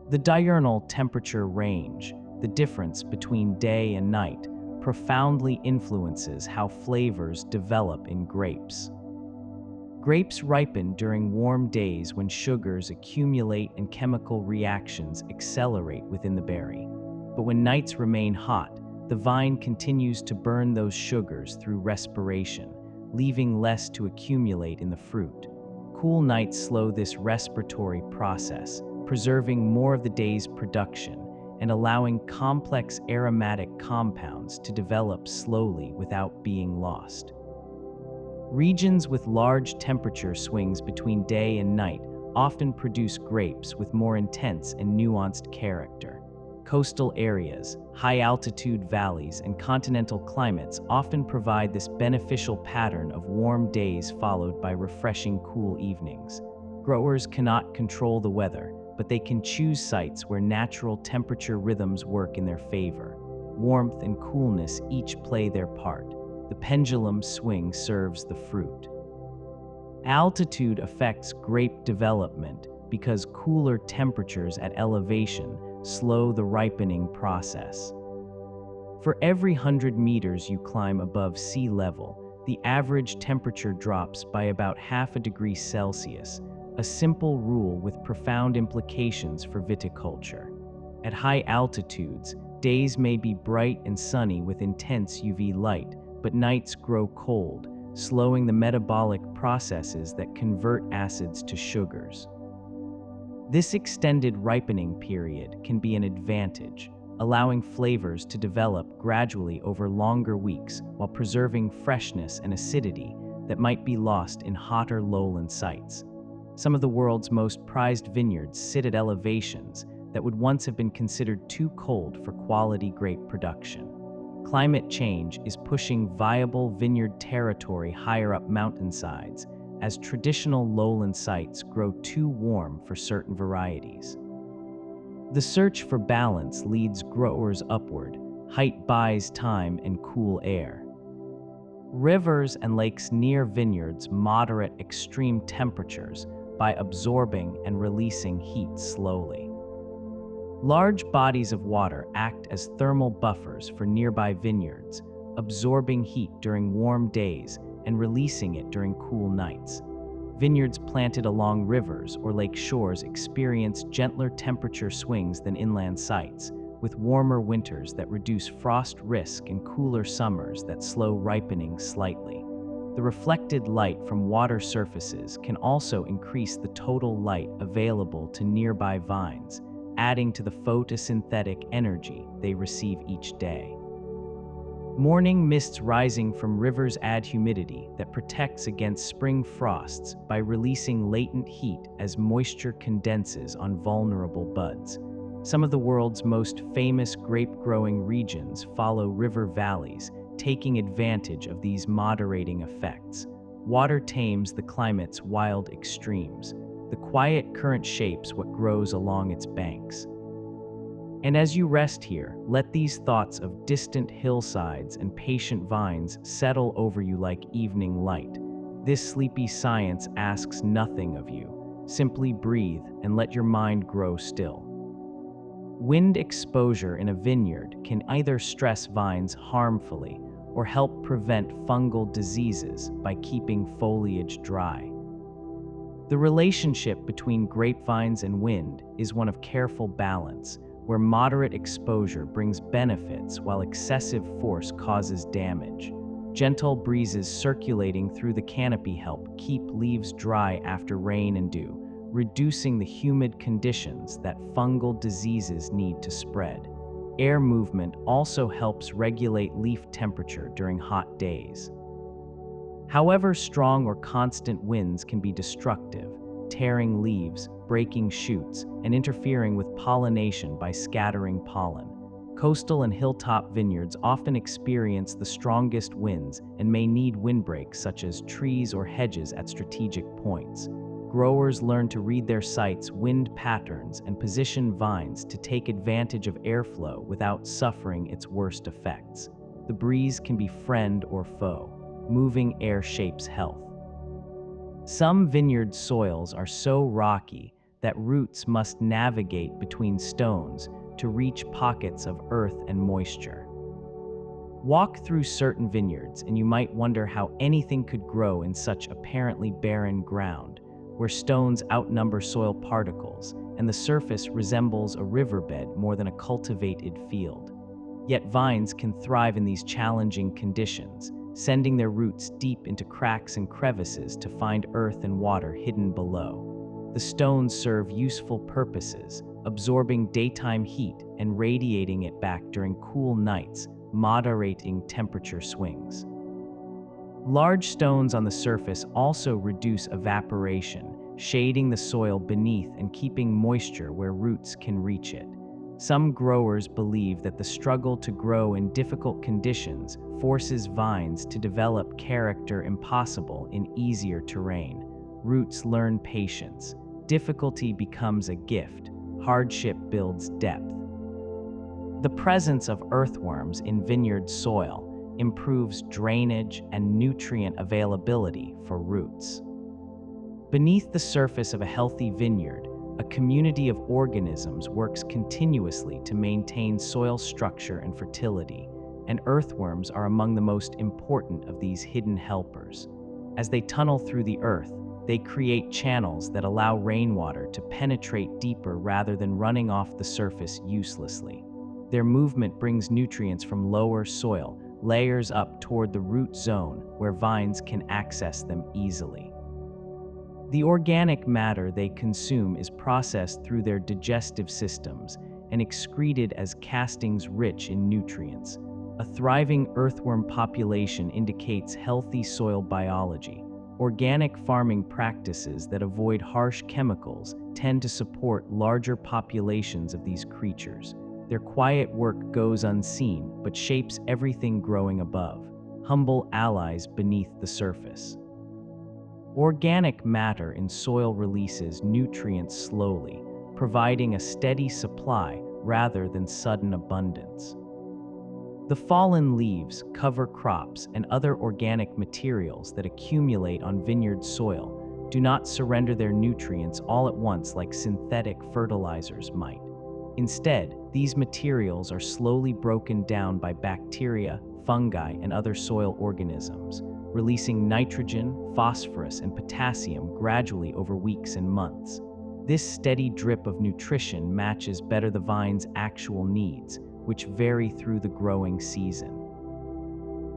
The diurnal temperature range, the difference between day and night, profoundly influences how flavors develop in grapes. Grapes ripen during warm days when sugars accumulate and chemical reactions accelerate within the berry. But when nights remain hot, the vine continues to burn those sugars through respiration, leaving less to accumulate in the fruit. Cool nights slow this respiratory process, preserving more of the day's production and allowing complex aromatic compounds to develop slowly without being lost. Regions with large temperature swings between day and night often produce grapes with more intense and nuanced character. Coastal areas, high-altitude valleys, and continental climates often provide this beneficial pattern of warm days followed by refreshing cool evenings. Growers cannot control the weather, but they can choose sites where natural temperature rhythms work in their favor. Warmth and coolness each play their part. The pendulum swing serves the fruit. Altitude affects grape development because cooler temperatures at elevation slow the ripening process. For every 100 meters you climb above sea level, the average temperature drops by about half a degree Celsius, a simple rule with profound implications for viticulture. At high altitudes, days may be bright and sunny with intense UV light, but nights grow cold, slowing the metabolic processes that convert acids to sugars. This extended ripening period can be an advantage, allowing flavors to develop gradually over longer weeks while preserving freshness and acidity that might be lost in hotter lowland sites. Some of the world's most prized vineyards sit at elevations that would once have been considered too cold for quality grape production. Climate change is pushing viable vineyard territory higher up mountainsides, as traditional lowland sites grow too warm for certain varieties. The search for balance leads growers upward. Height buys time and cool air. Rivers and lakes near vineyards moderate extreme temperatures by absorbing and releasing heat slowly. Large bodies of water act as thermal buffers for nearby vineyards, absorbing heat during warm days and releasing it during cool nights. Vineyards planted along rivers or lake shores experience gentler temperature swings than inland sites, with warmer winters that reduce frost risk and cooler summers that slow ripening slightly. The reflected light from water surfaces can also increase the total light available to nearby vines, adding to the photosynthetic energy they receive each day. Morning mists rising from rivers add humidity that protects against spring frosts by releasing latent heat as moisture condenses on vulnerable buds. Some of the world's most famous grape-growing regions follow river valleys, taking advantage of these moderating effects. Water tames the climate's wild extremes. The quiet current shapes what grows along its banks. And as you rest here, let these thoughts of distant hillsides and patient vines settle over you like evening light. This sleepy science asks nothing of you. Simply breathe and let your mind grow still. Wind exposure in a vineyard can either stress vines harmfully or help prevent fungal diseases by keeping foliage dry. The relationship between grapevines and wind is one of careful balance, where moderate exposure brings benefits while excessive force causes damage. Gentle breezes circulating through the canopy help keep leaves dry after rain and dew, reducing the humid conditions that fungal diseases need to spread. Air movement also helps regulate leaf temperature during hot days. However, strong or constant winds can be destructive, tearing leaves, breaking shoots, and interfering with pollination by scattering pollen. Coastal and hilltop vineyards often experience the strongest winds and may need windbreaks such as trees or hedges at strategic points. Growers learn to read their site's wind patterns and position vines to take advantage of airflow without suffering its worst effects. The breeze can be friend or foe. moving air shapes health. Some vineyard soils are so rocky that roots must navigate between stones to reach pockets of earth and moisture. Walk through certain vineyards and you might wonder how anything could grow in such apparently barren ground, where stones outnumber soil particles and the surface resembles a riverbed more than a cultivated field. Yet vines can thrive in these challenging conditions, sending their roots deep into cracks and crevices to find earth and water hidden below. The stones serve useful purposes, absorbing daytime heat and radiating it back during cool nights, moderating temperature swings. Large stones on the surface also reduce evaporation, shading the soil beneath and keeping moisture where roots can reach it. Some growers believe that the struggle to grow in difficult conditions forces vines to develop character impossible in easier terrain. Roots learn patience. Difficulty becomes a gift. Hardship builds depth. The presence of earthworms in vineyard soil improves drainage and nutrient availability for roots. Beneath the surface of a healthy vineyard, a community of organisms works continuously to maintain soil structure and fertility, and earthworms are among the most important of these hidden helpers. As they tunnel through the earth, they create channels that allow rainwater to penetrate deeper rather than running off the surface uselessly. Their movement brings nutrients from lower soil layers up toward the root zone where vines can access them easily. The organic matter they consume is processed through their digestive systems and excreted as castings rich in nutrients. A thriving earthworm population indicates healthy soil biology. Organic farming practices that avoid harsh chemicals tend to support larger populations of these creatures. Their quiet work goes unseen, but shapes everything growing above, humble allies beneath the surface. Organic matter in soil releases nutrients slowly, providing a steady supply rather than sudden abundance. The fallen leaves, cover crops, and other organic materials that accumulate on vineyard soil do not surrender their nutrients all at once like synthetic fertilizers might. Instead, these materials are slowly broken down by bacteria, fungi, and other soil organisms, releasing nitrogen, phosphorus, and potassium gradually over weeks and months. This steady drip of nutrition matches better the vine's actual needs, which vary through the growing season.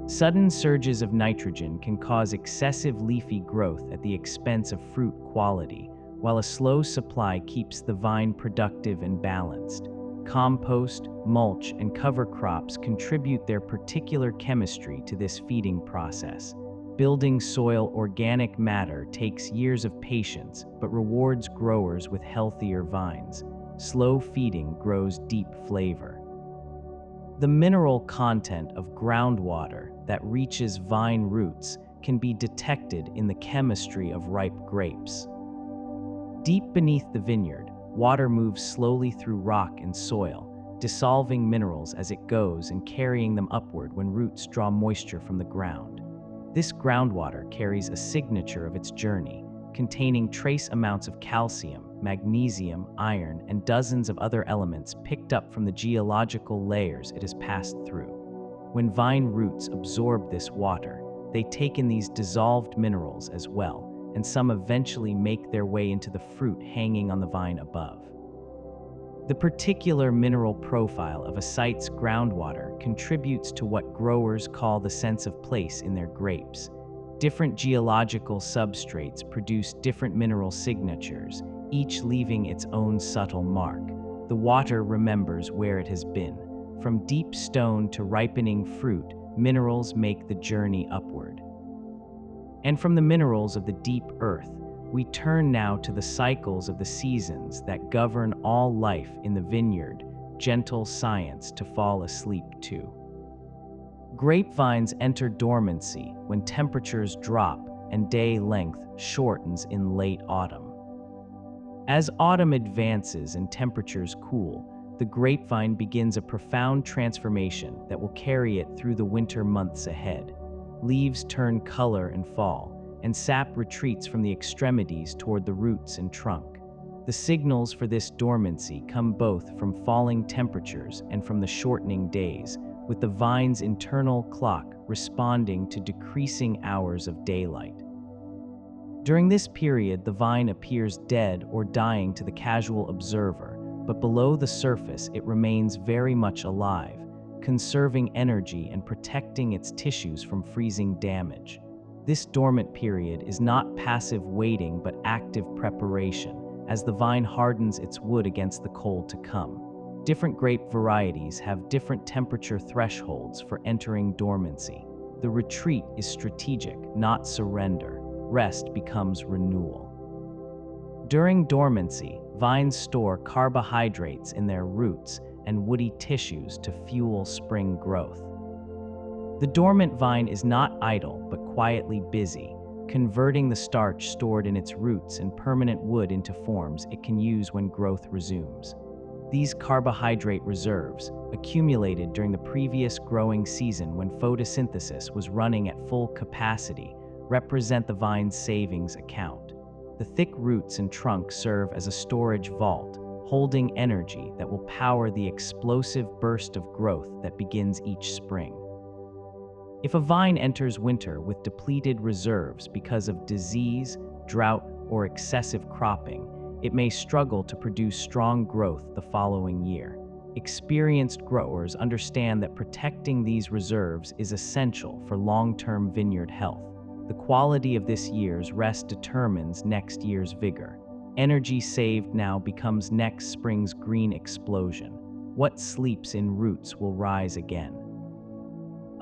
Sudden surges of nitrogen can cause excessive leafy growth at the expense of fruit quality, while a slow supply keeps the vine productive and balanced. Compost, mulch, and cover crops contribute their particular chemistry to this feeding process. Building soil organic matter takes years of patience, but rewards growers with healthier vines. Slow feeding grows deep flavor. The mineral content of groundwater that reaches vine roots can be detected in the chemistry of ripe grapes. Deep beneath the vineyard, water moves slowly through rock and soil, dissolving minerals as it goes and carrying them upward when roots draw moisture from the ground. This groundwater carries a signature of its journey, containing trace amounts of calcium, magnesium, iron, and dozens of other elements picked up from the geological layers it has passed through. When vine roots absorb this water, they take in these dissolved minerals as well, and some eventually make their way into the fruit hanging on the vine above. The particular mineral profile of a site's groundwater contributes to what growers call the sense of place in their grapes. Different geological substrates produce different mineral signatures, each leaving its own subtle mark. The water remembers where it has been. From deep stone to ripening fruit, minerals make the journey upward. And from the minerals of the deep earth, we turn now to the cycles of the seasons that govern all life in the vineyard, gentle science to fall asleep to. Grapevines enter dormancy when temperatures drop and day length shortens in late autumn. As autumn advances and temperatures cool, the grapevine begins a profound transformation that will carry it through the winter months ahead. Leaves turn color and fall, and sap retreats from the extremities toward the roots and trunk. The signals for this dormancy come both from falling temperatures and from the shortening days, with the vine's internal clock responding to decreasing hours of daylight. During this period, the vine appears dead or dying to the casual observer, but below the surface it remains very much alive, conserving energy and protecting its tissues from freezing damage. This dormant period is not passive waiting but active preparation, as the vine hardens its wood against the cold to come. Different grape varieties have different temperature thresholds for entering dormancy. The retreat is strategic, not surrender. Rest becomes renewal. During dormancy, vines store carbohydrates in their roots and woody tissues to fuel spring growth. The dormant vine is not idle but quietly busy, converting the starch stored in its roots and permanent wood into forms it can use when growth resumes. These carbohydrate reserves, accumulated during the previous growing season when photosynthesis was running at full capacity, represent the vine's savings account. The thick roots and trunk serve as a storage vault, holding energy that will power the explosive burst of growth that begins each spring. If a vine enters winter with depleted reserves because of disease, drought, or excessive cropping, it may struggle to produce strong growth the following year. Experienced growers understand that protecting these reserves is essential for long-term vineyard health. The quality of this year's rest determines next year's vigor. Energy saved now becomes next spring's green explosion. What sleeps in roots will rise again.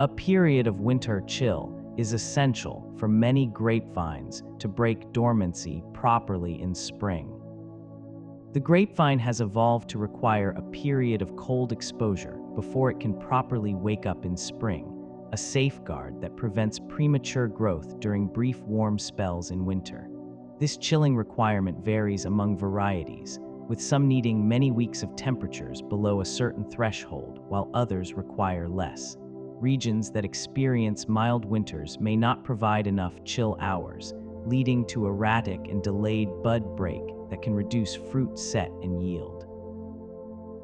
A period of winter chill is essential for many grapevines to break dormancy properly in spring. The grapevine has evolved to require a period of cold exposure before it can properly wake up in spring, a safeguard that prevents premature growth during brief warm spells in winter. This chilling requirement varies among varieties, with some needing many weeks of temperatures below a certain threshold, while others require less. Regions that experience mild winters may not provide enough chill hours, leading to erratic and delayed bud break that can reduce fruit set and yield.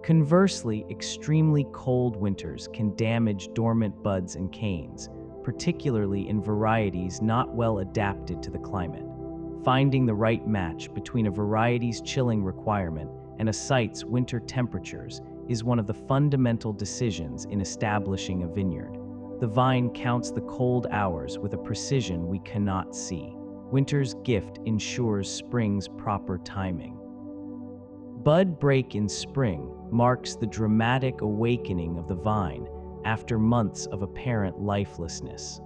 Conversely, extremely cold winters can damage dormant buds and canes, particularly in varieties not well adapted to the climate. Finding the right match between a variety's chilling requirement and a site's winter temperatures is one of the fundamental decisions in establishing a vineyard. The vine counts the cold hours with a precision we cannot see. Winter's gift ensures spring's proper timing. Bud break in spring marks the dramatic awakening of the vine after months of apparent lifelessness.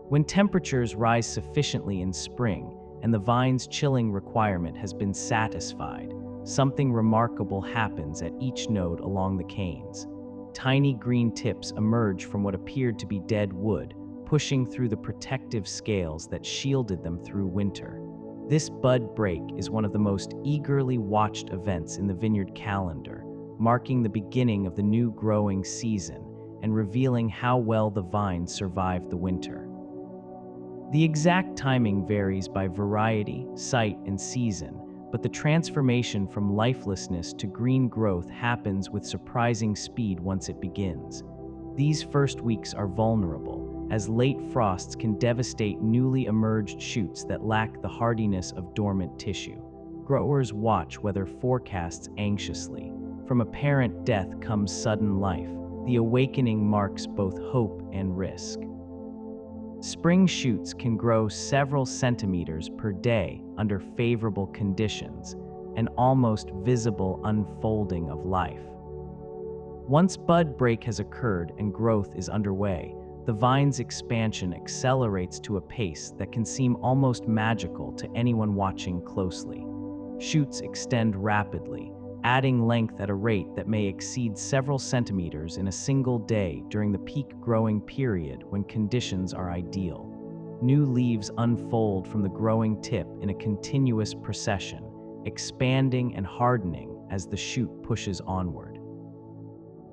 When temperatures rise sufficiently in spring and the vine's chilling requirement has been satisfied, something remarkable happens at each node along the canes. Tiny green tips emerge from what appeared to be dead wood, pushing through the protective scales that shielded them through winter. This bud break is one of the most eagerly watched events in the vineyard calendar, marking the beginning of the new growing season and revealing how well the vine survived the winter. The exact timing varies by variety, site, and season, but the transformation from lifelessness to green growth happens with surprising speed once it begins. These first weeks are vulnerable, as late frosts can devastate newly emerged shoots that lack the hardiness of dormant tissue. Growers watch weather forecasts anxiously. From apparent death comes sudden life. The awakening marks both hope and risk. Spring shoots can grow several centimeters per day under favorable conditions, an almost visible unfolding of life. Once bud break has occurred and growth is underway, the vine's expansion accelerates to a pace that can seem almost magical to anyone watching closely. Shoots extend rapidly, adding length at a rate that may exceed several centimeters in a single day during the peak growing period when conditions are ideal. New leaves unfold from the growing tip in a continuous procession, expanding and hardening as the shoot pushes onward.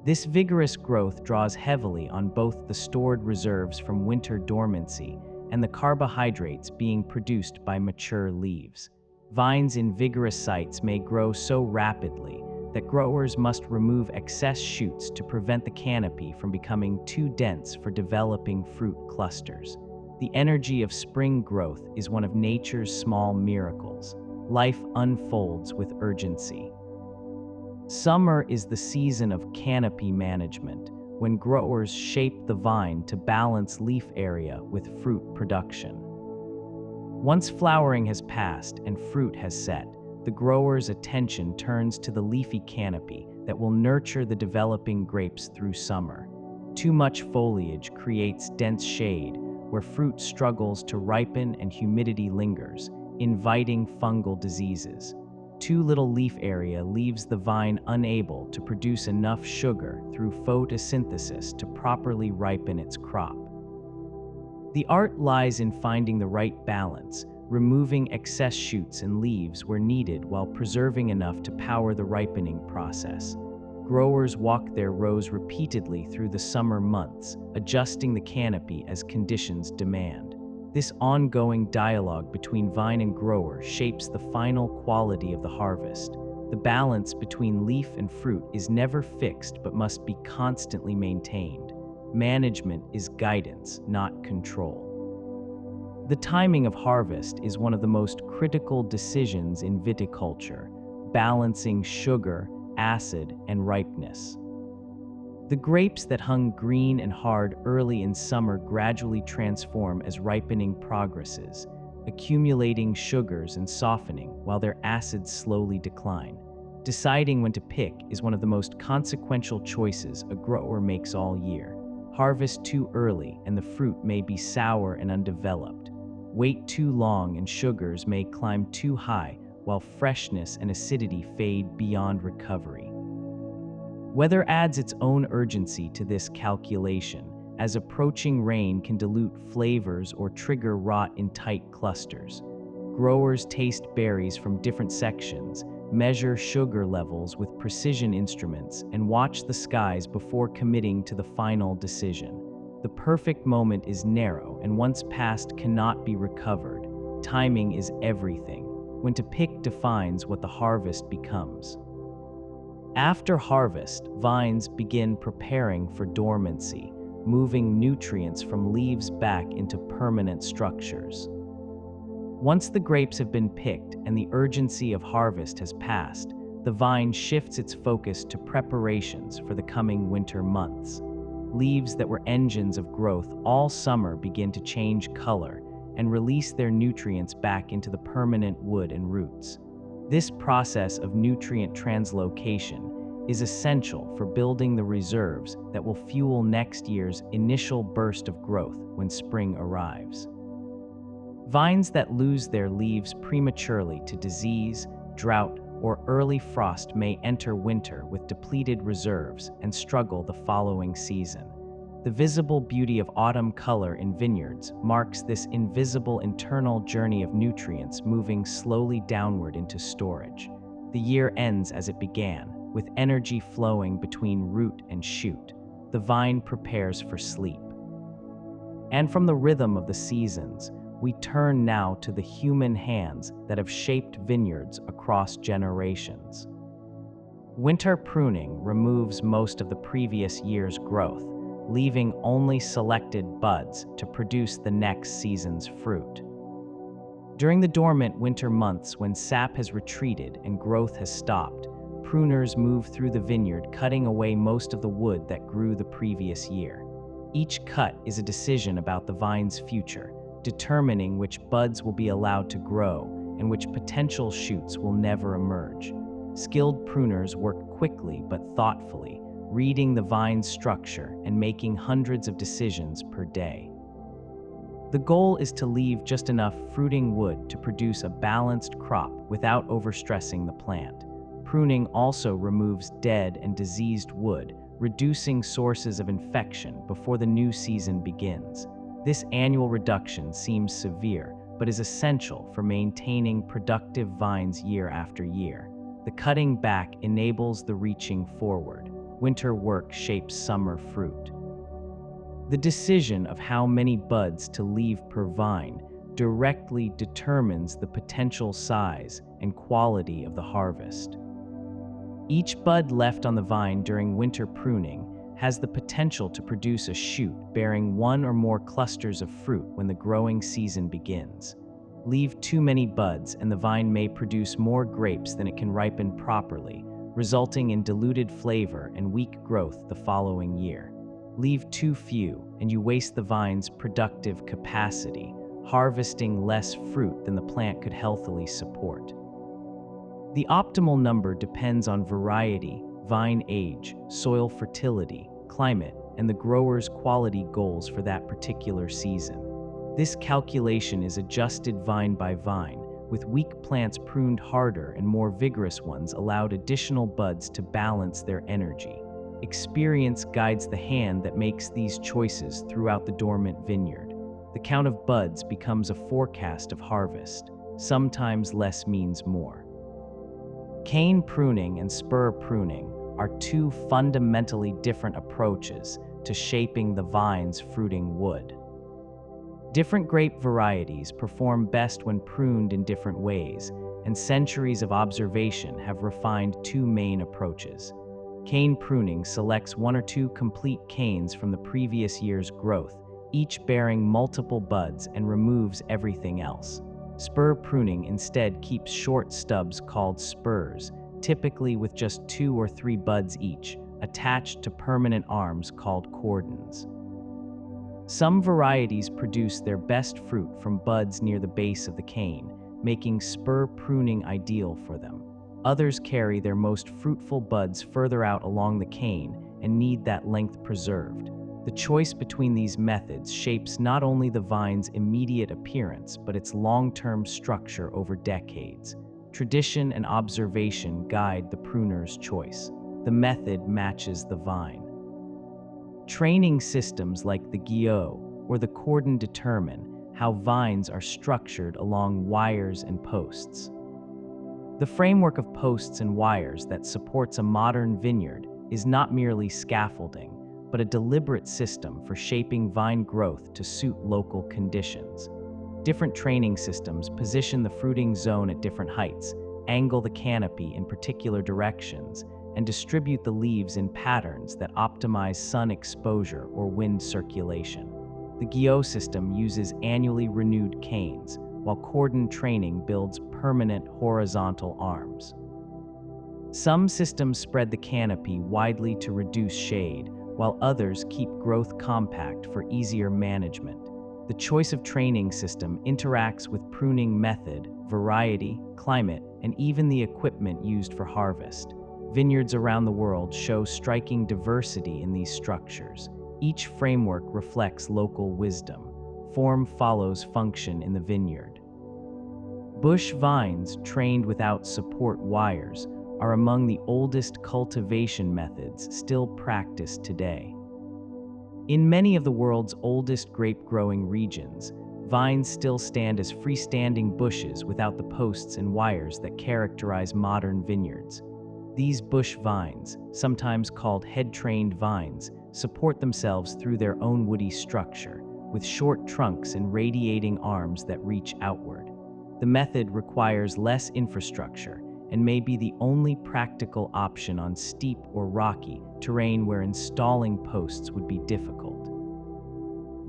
This vigorous growth draws heavily on both the stored reserves from winter dormancy and the carbohydrates being produced by mature leaves. Vines in vigorous sites may grow so rapidly that growers must remove excess shoots to prevent the canopy from becoming too dense for developing fruit clusters. The energy of spring growth is one of nature's small miracles. Life unfolds with urgency. Summer is the season of canopy management, when growers shape the vine to balance leaf area with fruit production. Once flowering has passed and fruit has set, the grower's attention turns to the leafy canopy that will nurture the developing grapes through summer. Too much foliage creates dense shade, where fruit struggles to ripen and humidity lingers, inviting fungal diseases. Too little leaf area leaves the vine unable to produce enough sugar through photosynthesis to properly ripen its crop. The art lies in finding the right balance, removing excess shoots and leaves where needed while preserving enough to power the ripening process. Growers walk their rows repeatedly through the summer months, adjusting the canopy as conditions demand. This ongoing dialogue between vine and grower shapes the final quality of the harvest. The balance between leaf and fruit is never fixed but must be constantly maintained. Management is guidance, not control. The timing of harvest is one of the most critical decisions in viticulture, balancing sugar, acid, and ripeness. The grapes that hung green and hard early in summer gradually transform as ripening progresses, accumulating sugars and softening while their acids slowly decline. Deciding when to pick is one of the most consequential choices a grower makes all year. Harvest too early and the fruit may be sour and undeveloped. Wait too long and sugars may climb too high, while freshness and acidity fade beyond recovery. Weather adds its own urgency to this calculation, as approaching rain can dilute flavors or trigger rot in tight clusters. Growers taste berries from different sections, measure sugar levels with precision instruments, and watch the skies before committing to the final decision. The perfect moment is narrow, and once passed cannot be recovered. Timing is everything. When to pick defines what the harvest becomes. After harvest, vines begin preparing for dormancy, moving nutrients from leaves back into permanent structures. Once the grapes have been picked and the urgency of harvest has passed, the vine shifts its focus to preparations for the coming winter months. Leaves that were engines of growth all summer begin to change color and release their nutrients back into the permanent wood and roots. This process of nutrient translocation is essential for building the reserves that will fuel next year's initial burst of growth when spring arrives. Vines that lose their leaves prematurely to disease, drought, or early frost may enter winter with depleted reserves and struggle the following season. The visible beauty of autumn color in vineyards marks this invisible internal journey of nutrients moving slowly downward into storage. The year ends as it began, with energy flowing between root and shoot. The vine prepares for sleep. And from the rhythm of the seasons, we turn now to the human hands that have shaped vineyards across generations. Winter pruning removes most of the previous year's growth, leaving only selected buds to produce the next season's fruit. During the dormant winter months when sap has retreated and growth has stopped, pruners move through the vineyard, cutting away most of the wood that grew the previous year. Each cut is a decision about the vine's future, determining which buds will be allowed to grow and which potential shoots will never emerge. Skilled pruners work quickly but thoughtfully, reading the vine's structure and making hundreds of decisions per day. The goal is to leave just enough fruiting wood to produce a balanced crop without overstressing the plant. Pruning also removes dead and diseased wood, reducing sources of infection before the new season begins. This annual reduction seems severe, but is essential for maintaining productive vines year after year. The cutting back enables the reaching forward. winter work shapes summer fruit. The decision of how many buds to leave per vine directly determines the potential size and quality of the harvest. Each bud left on the vine during winter pruning has the potential to produce a shoot bearing one or more clusters of fruit when the growing season begins. Leave too many buds and the vine may produce more grapes than it can ripen properly, resulting in diluted flavor and weak growth the following year. Leave too few and you waste the vine's productive capacity, harvesting less fruit than the plant could healthily support. The optimal number depends on variety, vine age, soil fertility, climate, and the grower's quality goals for that particular season. This calculation is adjusted vine by vine, with weak plants pruned harder and more vigorous ones allowed additional buds to balance their energy. Experience guides the hand that makes these choices throughout the dormant vineyard. The count of buds becomes a forecast of harvest. Sometimes less means more. Cane pruning and spur pruning are two fundamentally different approaches to shaping the vine's fruiting wood. Different grape varieties perform best when pruned in different ways, and centuries of observation have refined two main approaches. Cane pruning selects one or two complete canes from the previous year's growth, each bearing multiple buds, and removes everything else. Spur pruning instead keeps short stubs called spurs, typically with just 2 or 3 buds each, attached to permanent arms called cordons. Some varieties produce their best fruit from buds near the base of the cane, making spur pruning ideal for them. Others carry their most fruitful buds further out along the cane and need that length preserved. The choice between these methods shapes not only the vine's immediate appearance, but its long-term structure over decades. Tradition and observation guide the pruner's choice. The method matches the vine. Training systems like the guillot or the cordon determine how vines are structured along wires and posts. The framework of posts and wires that supports a modern vineyard is not merely scaffolding, but a deliberate system for shaping vine growth to suit local conditions. Different training systems position the fruiting zone at different heights, angle the canopy in particular directions, and distribute the leaves in patterns that optimize sun exposure or wind circulation. The guillot system uses annually renewed canes, while cordon training builds permanent horizontal arms. Some systems spread the canopy widely to reduce shade, while others keep growth compact for easier management. The choice of training system interacts with pruning method, variety, climate, and even the equipment used for harvest. Vineyards around the world show striking diversity in these structures. Each framework reflects local wisdom. Form follows function in the vineyard. Bush vines trained without support wires are among the oldest cultivation methods still practiced today. In many of the world's oldest grape-growing regions, vines still stand as freestanding bushes without the posts and wires that characterize modern vineyards. These bush vines, sometimes called head-trained vines, support themselves through their own woody structure, with short trunks and radiating arms that reach outward. The method requires less infrastructure and may be the only practical option on steep or rocky terrain where installing posts would be difficult.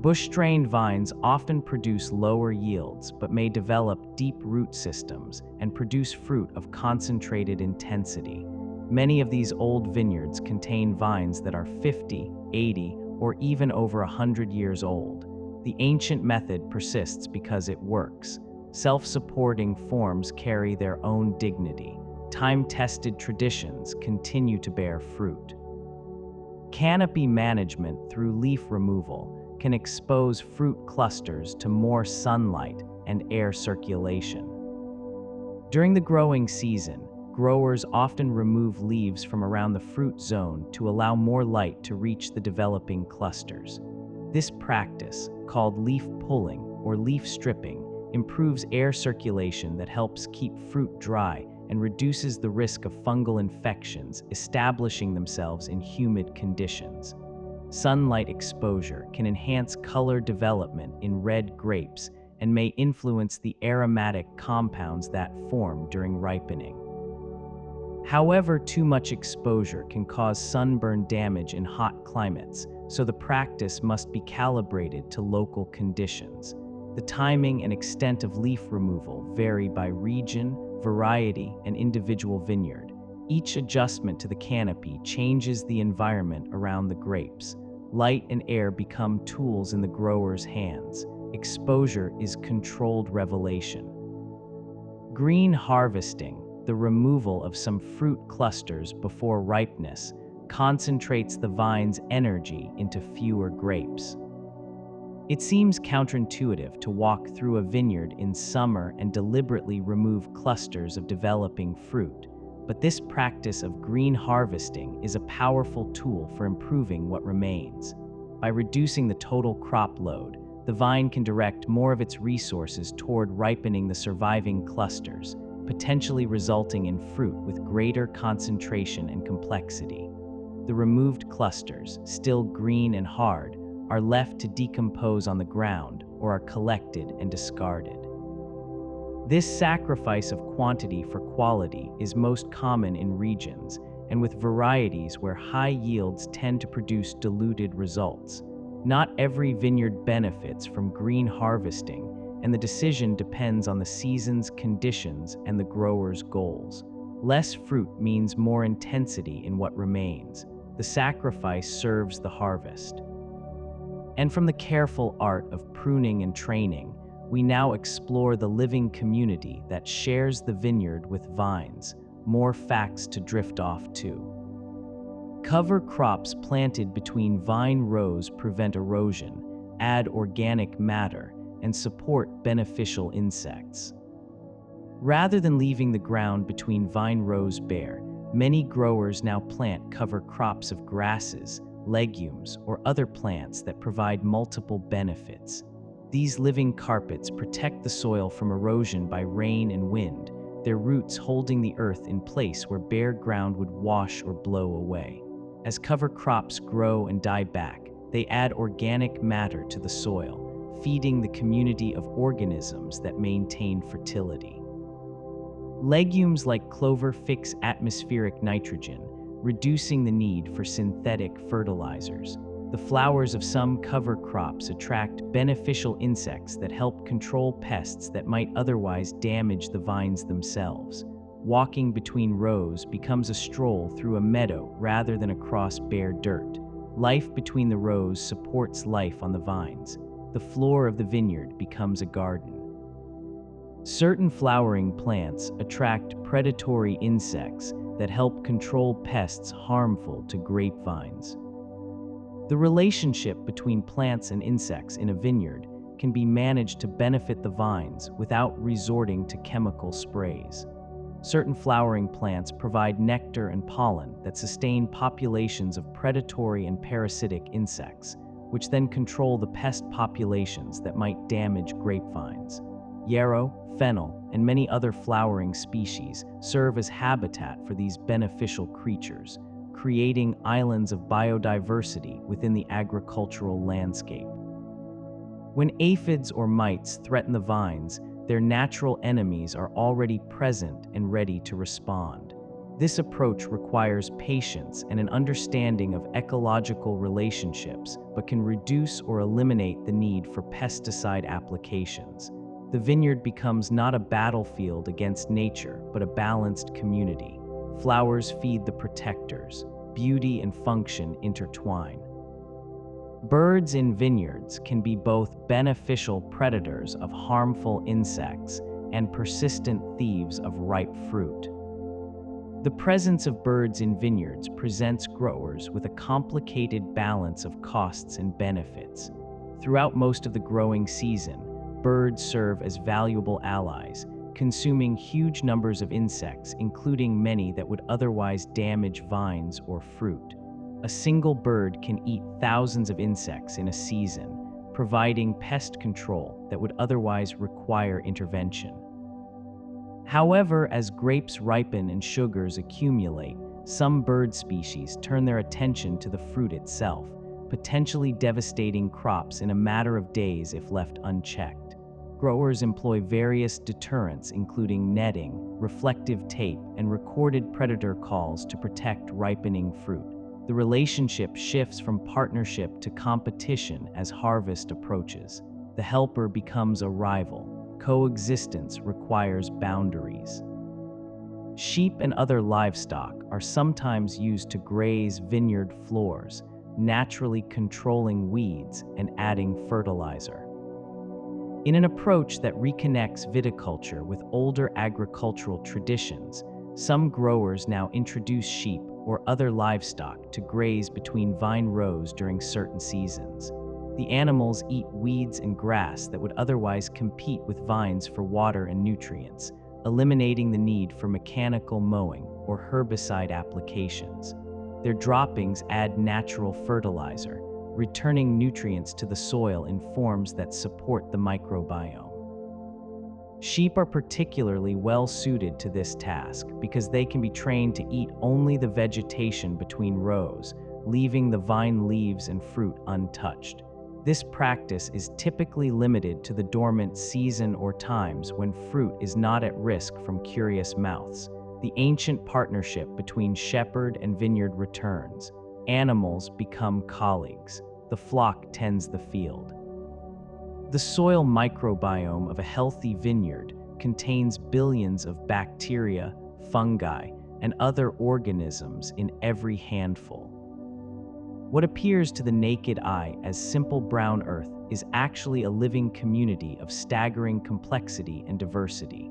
Bush-trained vines often produce lower yields but may develop deep root systems and produce fruit of concentrated intensity. Many of these old vineyards contain vines that are 50, 80, or even over 100 years old. The ancient method persists because it works. Self-supporting forms carry their own dignity. Time-tested traditions continue to bear fruit. Canopy management through leaf removal can expose fruit clusters to more sunlight and air circulation. During the growing season, growers often remove leaves from around the fruit zone to allow more light to reach the developing clusters. This practice, called leaf pulling or leaf stripping, improves air circulation that helps keep fruit dry and reduces the risk of fungal infections establishing themselves in humid conditions. Sunlight exposure can enhance color development in red grapes and may influence the aromatic compounds that form during ripening. However, too much exposure can cause sunburn damage in hot climates, so the practice must be calibrated to local conditions. The timing and extent of leaf removal vary by region, variety, and individual vineyard. Each adjustment to the canopy changes the environment around the grapes. Light and air become tools in the grower's hands. Exposure is controlled revelation. Green harvesting, the removal of some fruit clusters before ripeness, concentrates the vine's energy into fewer grapes. It seems counterintuitive to walk through a vineyard in summer and deliberately remove clusters of developing fruit, but this practice of green harvesting is a powerful tool for improving what remains. By reducing the total crop load, the vine can direct more of its resources toward ripening the surviving clusters, potentially resulting in fruit with greater concentration and complexity. The removed clusters, still green and hard, are left to decompose on the ground or are collected and discarded. This sacrifice of quantity for quality is most common in regions and with varieties where high yields tend to produce diluted results. Not every vineyard benefits from green harvesting, and the decision depends on the season's conditions and the grower's goals. Less fruit means more intensity in what remains. The sacrifice serves the harvest. And from the careful art of pruning and training, we now explore the living community that shares the vineyard with vines. More facts to drift off to. Cover crops planted between vine rows prevent erosion, add organic matter, and support beneficial insects. Rather than leaving the ground between vine rows bare, many growers now plant cover crops of grasses, legumes, or other plants that provide multiple benefits. These living carpets protect the soil from erosion by rain and wind, their roots holding the earth in place where bare ground would wash or blow away. As cover crops grow and die back, they add organic matter to the soil, feeding the community of organisms that maintain fertility. Legumes like clover fix atmospheric nitrogen, reducing the need for synthetic fertilizers. The flowers of some cover crops attract beneficial insects that help control pests that might otherwise damage the vines themselves. Walking between rows becomes a stroll through a meadow rather than across bare dirt. Life between the rows supports life on the vines. The floor of the vineyard becomes a garden. Certain flowering plants attract predatory insects that help control pests harmful to grapevines. The relationship between plants and insects in a vineyard can be managed to benefit the vines without resorting to chemical sprays. Certain flowering plants provide nectar and pollen that sustain populations of predatory and parasitic insects, which then control the pest populations that might damage grapevines. Yarrow, fennel, and many other flowering species serve as habitat for these beneficial creatures, creating islands of biodiversity within the agricultural landscape. When aphids or mites threaten the vines, their natural enemies are already present and ready to respond. This approach requires patience and an understanding of ecological relationships, but can reduce or eliminate the need for pesticide applications. The vineyard becomes not a battlefield against nature, but a balanced community. Flowers feed the protectors. Beauty and function intertwine. Birds in vineyards can be both beneficial predators of harmful insects and persistent thieves of ripe fruit. The presence of birds in vineyards presents growers with a complicated balance of costs and benefits. Throughout most of the growing season, birds serve as valuable allies, consuming huge numbers of insects, including many that would otherwise damage vines or fruit. A single bird can eat thousands of insects in a season, providing pest control that would otherwise require intervention. However, as grapes ripen and sugars accumulate, some bird species turn their attention to the fruit itself, potentially devastating crops in a matter of days if left unchecked. Growers employ various deterrents, including netting, reflective tape, and recorded predator calls to protect ripening fruit. The relationship shifts from partnership to competition as harvest approaches. The helper becomes a rival. Coexistence requires boundaries. Sheep and other livestock are sometimes used to graze vineyard floors, naturally controlling weeds and adding fertilizer. In an approach that reconnects viticulture with older agricultural traditions, some growers now introduce sheep or other livestock to graze between vine rows during certain seasons. The animals eat weeds and grass that would otherwise compete with vines for water and nutrients, eliminating the need for mechanical mowing or herbicide applications. Their droppings add natural fertilizer, returning nutrients to the soil in forms that support the microbiome. Sheep are particularly well suited to this task because they can be trained to eat only the vegetation between rows, leaving the vine leaves and fruit untouched. This practice is typically limited to the dormant season or times when fruit is not at risk from curious mouths. The ancient partnership between shepherd and vineyard returns. Animals become colleagues. The flock tends the field. The soil microbiome of a healthy vineyard contains billions of bacteria, fungi, and other organisms in every handful. What appears to the naked eye as simple brown earth is actually a living community of staggering complexity and diversity.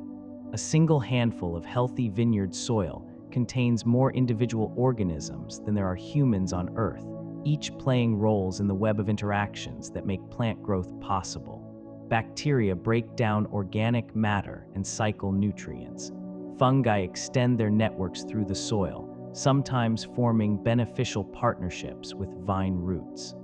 A single handful of healthy vineyard soil contains more individual organisms than there are humans on Earth, each playing roles in the web of interactions that make plant growth possible. Bacteria break down organic matter and cycle nutrients. Fungi extend their networks through the soil, sometimes forming beneficial partnerships with vine roots.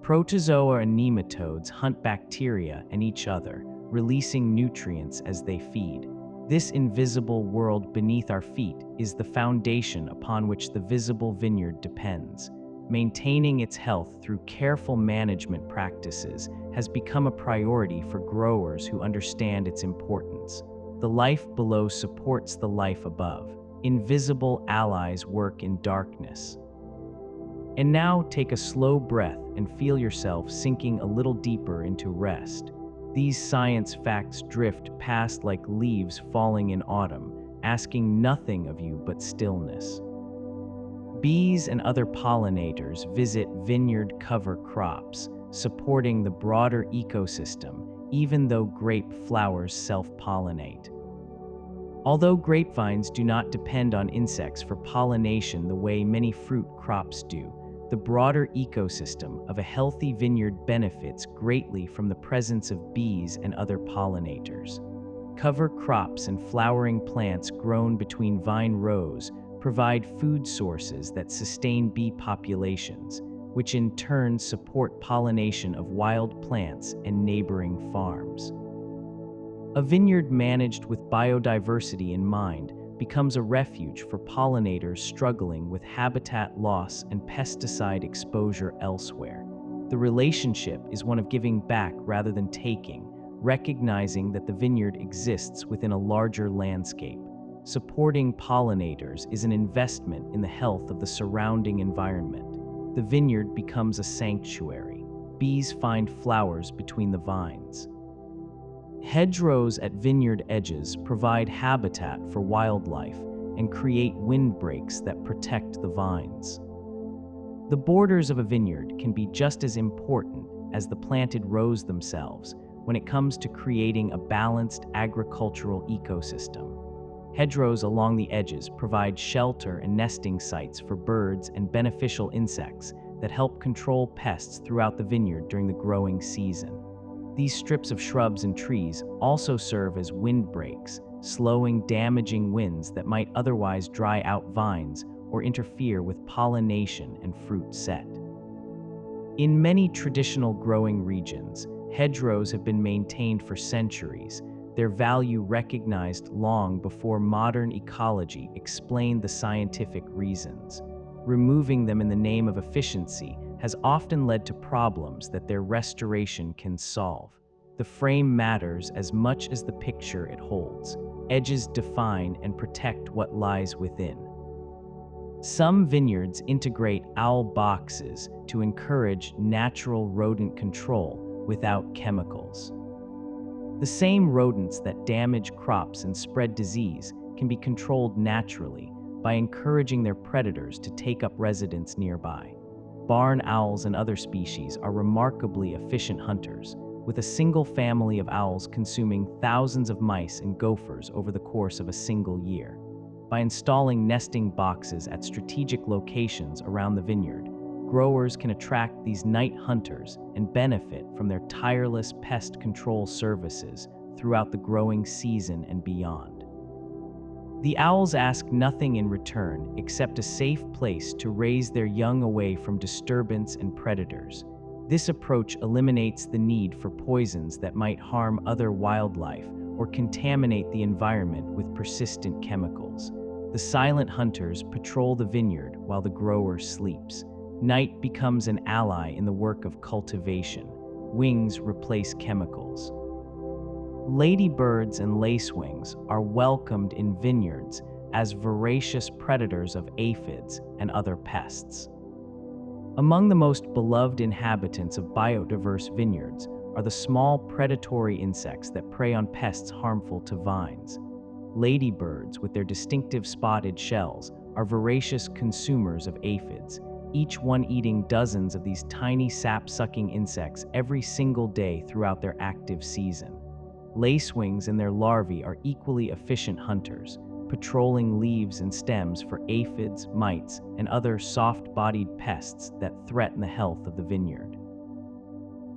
Protozoa and nematodes hunt bacteria and each other, releasing nutrients as they feed. This invisible world beneath our feet is the foundation upon which the visible vineyard depends. Maintaining its health through careful management practices has become a priority for growers who understand its importance. The life below supports the life above. Invisible allies work in darkness. And now take a slow breath and feel yourself sinking a little deeper into rest. These science facts drift past like leaves falling in autumn, asking nothing of you but stillness. Bees and other pollinators visit vineyard cover crops, supporting the broader ecosystem, even though grape flowers self-pollinate. Although grapevines do not depend on insects for pollination the way many fruit crops do, the broader ecosystem of a healthy vineyard benefits greatly from the presence of bees and other pollinators. Cover crops and flowering plants grown between vine rows provide food sources that sustain bee populations, which in turn support pollination of wild plants and neighboring farms. A vineyard managed with biodiversity in mind becomes a refuge for pollinators struggling with habitat loss and pesticide exposure elsewhere. The relationship is one of giving back rather than taking, recognizing that the vineyard exists within a larger landscape. Supporting pollinators is an investment in the health of the surrounding environment. The vineyard becomes a sanctuary. Bees find flowers between the vines. Hedgerows at vineyard edges provide habitat for wildlife and create windbreaks that protect the vines. The borders of a vineyard can be just as important as the planted rows themselves when it comes to creating a balanced agricultural ecosystem. Hedgerows along the edges provide shelter and nesting sites for birds and beneficial insects that help control pests throughout the vineyard during the growing season. These strips of shrubs and trees also serve as windbreaks, slowing damaging winds that might otherwise dry out vines or interfere with pollination and fruit set. In many traditional growing regions, hedgerows have been maintained for centuries, their value recognized long before modern ecology explained the scientific reasons. Removing them in the name of efficiency has often led to problems that their restoration can solve. The frame matters as much as the picture it holds. Edges define and protect what lies within. Some vineyards integrate owl boxes to encourage natural rodent control without chemicals. The same rodents that damage crops and spread disease can be controlled naturally by encouraging their predators to take up residence nearby. Barn owls and other species are remarkably efficient hunters, with a single family of owls consuming thousands of mice and gophers over the course of a single year. By installing nesting boxes at strategic locations around the vineyard, growers can attract these night hunters and benefit from their tireless pest control services throughout the growing season and beyond. The owls ask nothing in return except a safe place to raise their young away from disturbance and predators. This approach eliminates the need for poisons that might harm other wildlife or contaminate the environment with persistent chemicals. The silent hunters patrol the vineyard while the grower sleeps. Night becomes an ally in the work of cultivation. Wings replace chemicals. Ladybirds and lacewings are welcomed in vineyards as voracious predators of aphids and other pests. Among the most beloved inhabitants of biodiverse vineyards are the small predatory insects that prey on pests harmful to vines. Ladybirds, with their distinctive spotted shells, are voracious consumers of aphids, each one eating dozens of these tiny sap-sucking insects every single day throughout their active season. Lacewings and their larvae are equally efficient hunters, patrolling leaves and stems for aphids, mites, and other soft-bodied pests that threaten the health of the vineyard.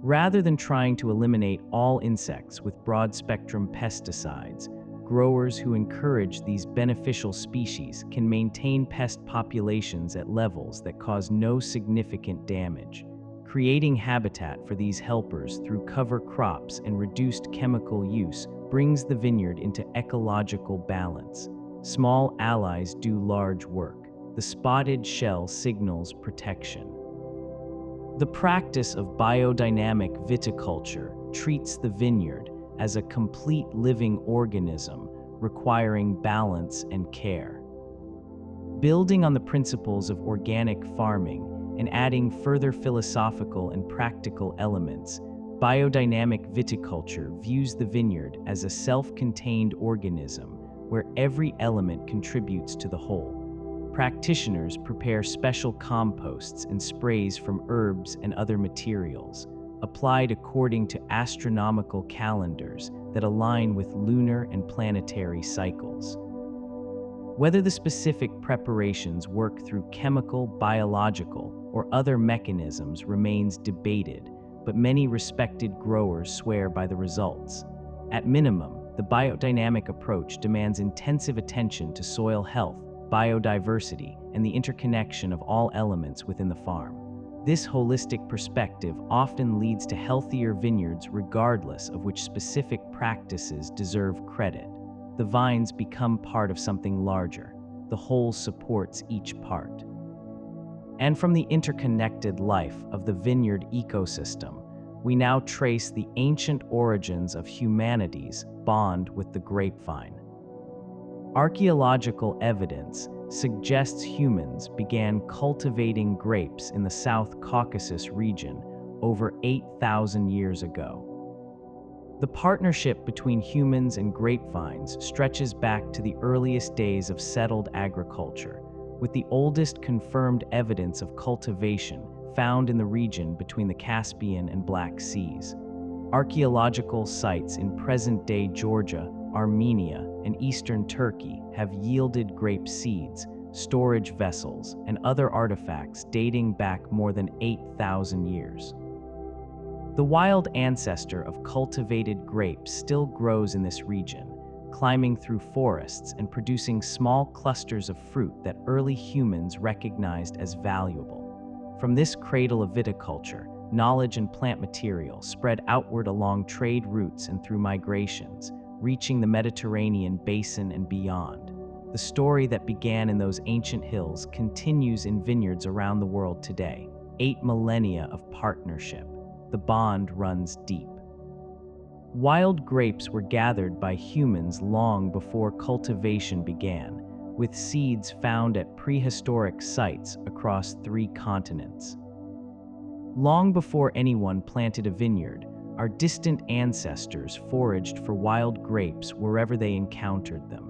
Rather than trying to eliminate all insects with broad-spectrum pesticides, growers who encourage these beneficial species can maintain pest populations at levels that cause no significant damage. Creating habitat for these helpers through cover crops and reduced chemical use brings the vineyard into ecological balance. Small allies do large work. The spotted shell signals protection. The practice of biodynamic viticulture treats the vineyard as a complete living organism requiring balance and care. Building on the principles of organic farming and adding further philosophical and practical elements, biodynamic viticulture views the vineyard as a self-contained organism where every element contributes to the whole. Practitioners prepare special composts and sprays from herbs and other materials, applied according to astronomical calendars that align with lunar and planetary cycles. Whether the specific preparations work through chemical, biological, or other mechanisms remains debated, but many respected growers swear by the results. At minimum, the biodynamic approach demands intensive attention to soil health, biodiversity, and the interconnection of all elements within the farm. This holistic perspective often leads to healthier vineyards regardless of which specific practices deserve credit. The vines become part of something larger. The whole supports each part. And from the interconnected life of the vineyard ecosystem, we now trace the ancient origins of humanity's bond with the grapevine. Archaeological evidence suggests humans began cultivating grapes in the South Caucasus region over 8,000 years ago. The partnership between humans and grapevines stretches back to the earliest days of settled agriculture, with the oldest confirmed evidence of cultivation found in the region between the Caspian and Black Seas. Archaeological sites in present-day Georgia, Armenia, and eastern Turkey have yielded grape seeds, storage vessels, and other artifacts dating back more than 8,000 years. The wild ancestor of cultivated grapes still grows in this region, climbing through forests and producing small clusters of fruit that early humans recognized as valuable. From this cradle of viticulture, knowledge and plant material spread outward along trade routes and through migrations, reaching the Mediterranean basin and beyond. The story that began in those ancient hills continues in vineyards around the world today. 8 millennia of partnership. The bond runs deep. Wild grapes were gathered by humans long before cultivation began, with seeds found at prehistoric sites across 3 continents. Long before anyone planted a vineyard, our distant ancestors foraged for wild grapes wherever they encountered them.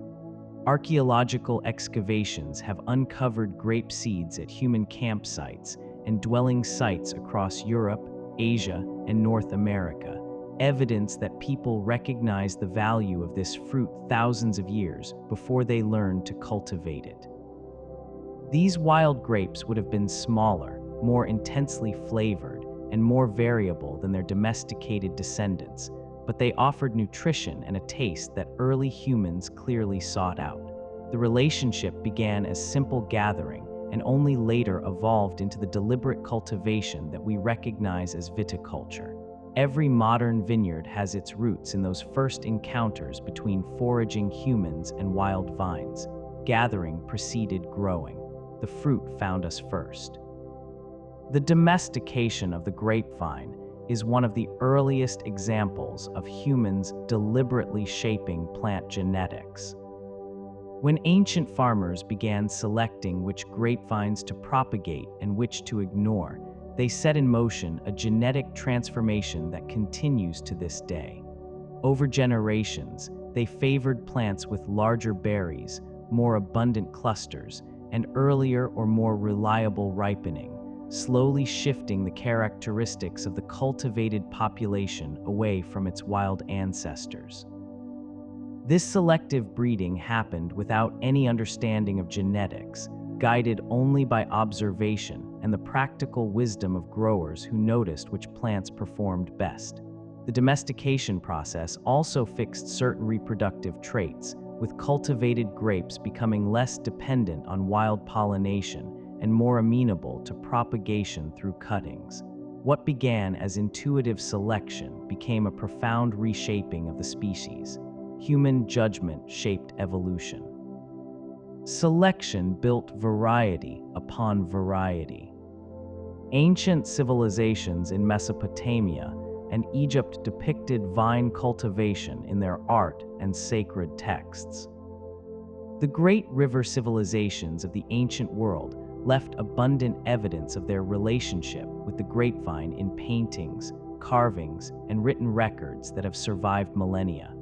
Archaeological excavations have uncovered grape seeds at human campsites and dwelling sites across Europe, Asia, and North America, evidence that people recognized the value of this fruit thousands of years before they learned to cultivate it. These wild grapes would have been smaller, more intensely flavored, and more variable than their domesticated descendants, but they offered nutrition and a taste that early humans clearly sought out. The relationship began as simple gathering and only later evolved into the deliberate cultivation that we recognize as viticulture. Every modern vineyard has its roots in those first encounters between foraging humans and wild vines. Gathering preceded growing. The fruit found us first. The domestication of the grapevine is one of the earliest examples of humans deliberately shaping plant genetics. When ancient farmers began selecting which grapevines to propagate and which to ignore, they set in motion a genetic transformation that continues to this day. Over generations, they favored plants with larger berries, more abundant clusters, and earlier or more reliable ripening, slowly shifting the characteristics of the cultivated population away from its wild ancestors. This selective breeding happened without any understanding of genetics, guided only by observation and the practical wisdom of growers who noticed which plants performed best. The domestication process also fixed certain reproductive traits, with cultivated grapes becoming less dependent on wild pollination and more amenable to propagation through cuttings. What began as intuitive selection became a profound reshaping of the species. Human judgment shaped evolution. Selection built variety upon variety. Ancient civilizations in Mesopotamia and Egypt depicted vine cultivation in their art and sacred texts. The great river civilizations of the ancient world left abundant evidence of their relationship with the grapevine in paintings, carvings, and written records that have survived millennia.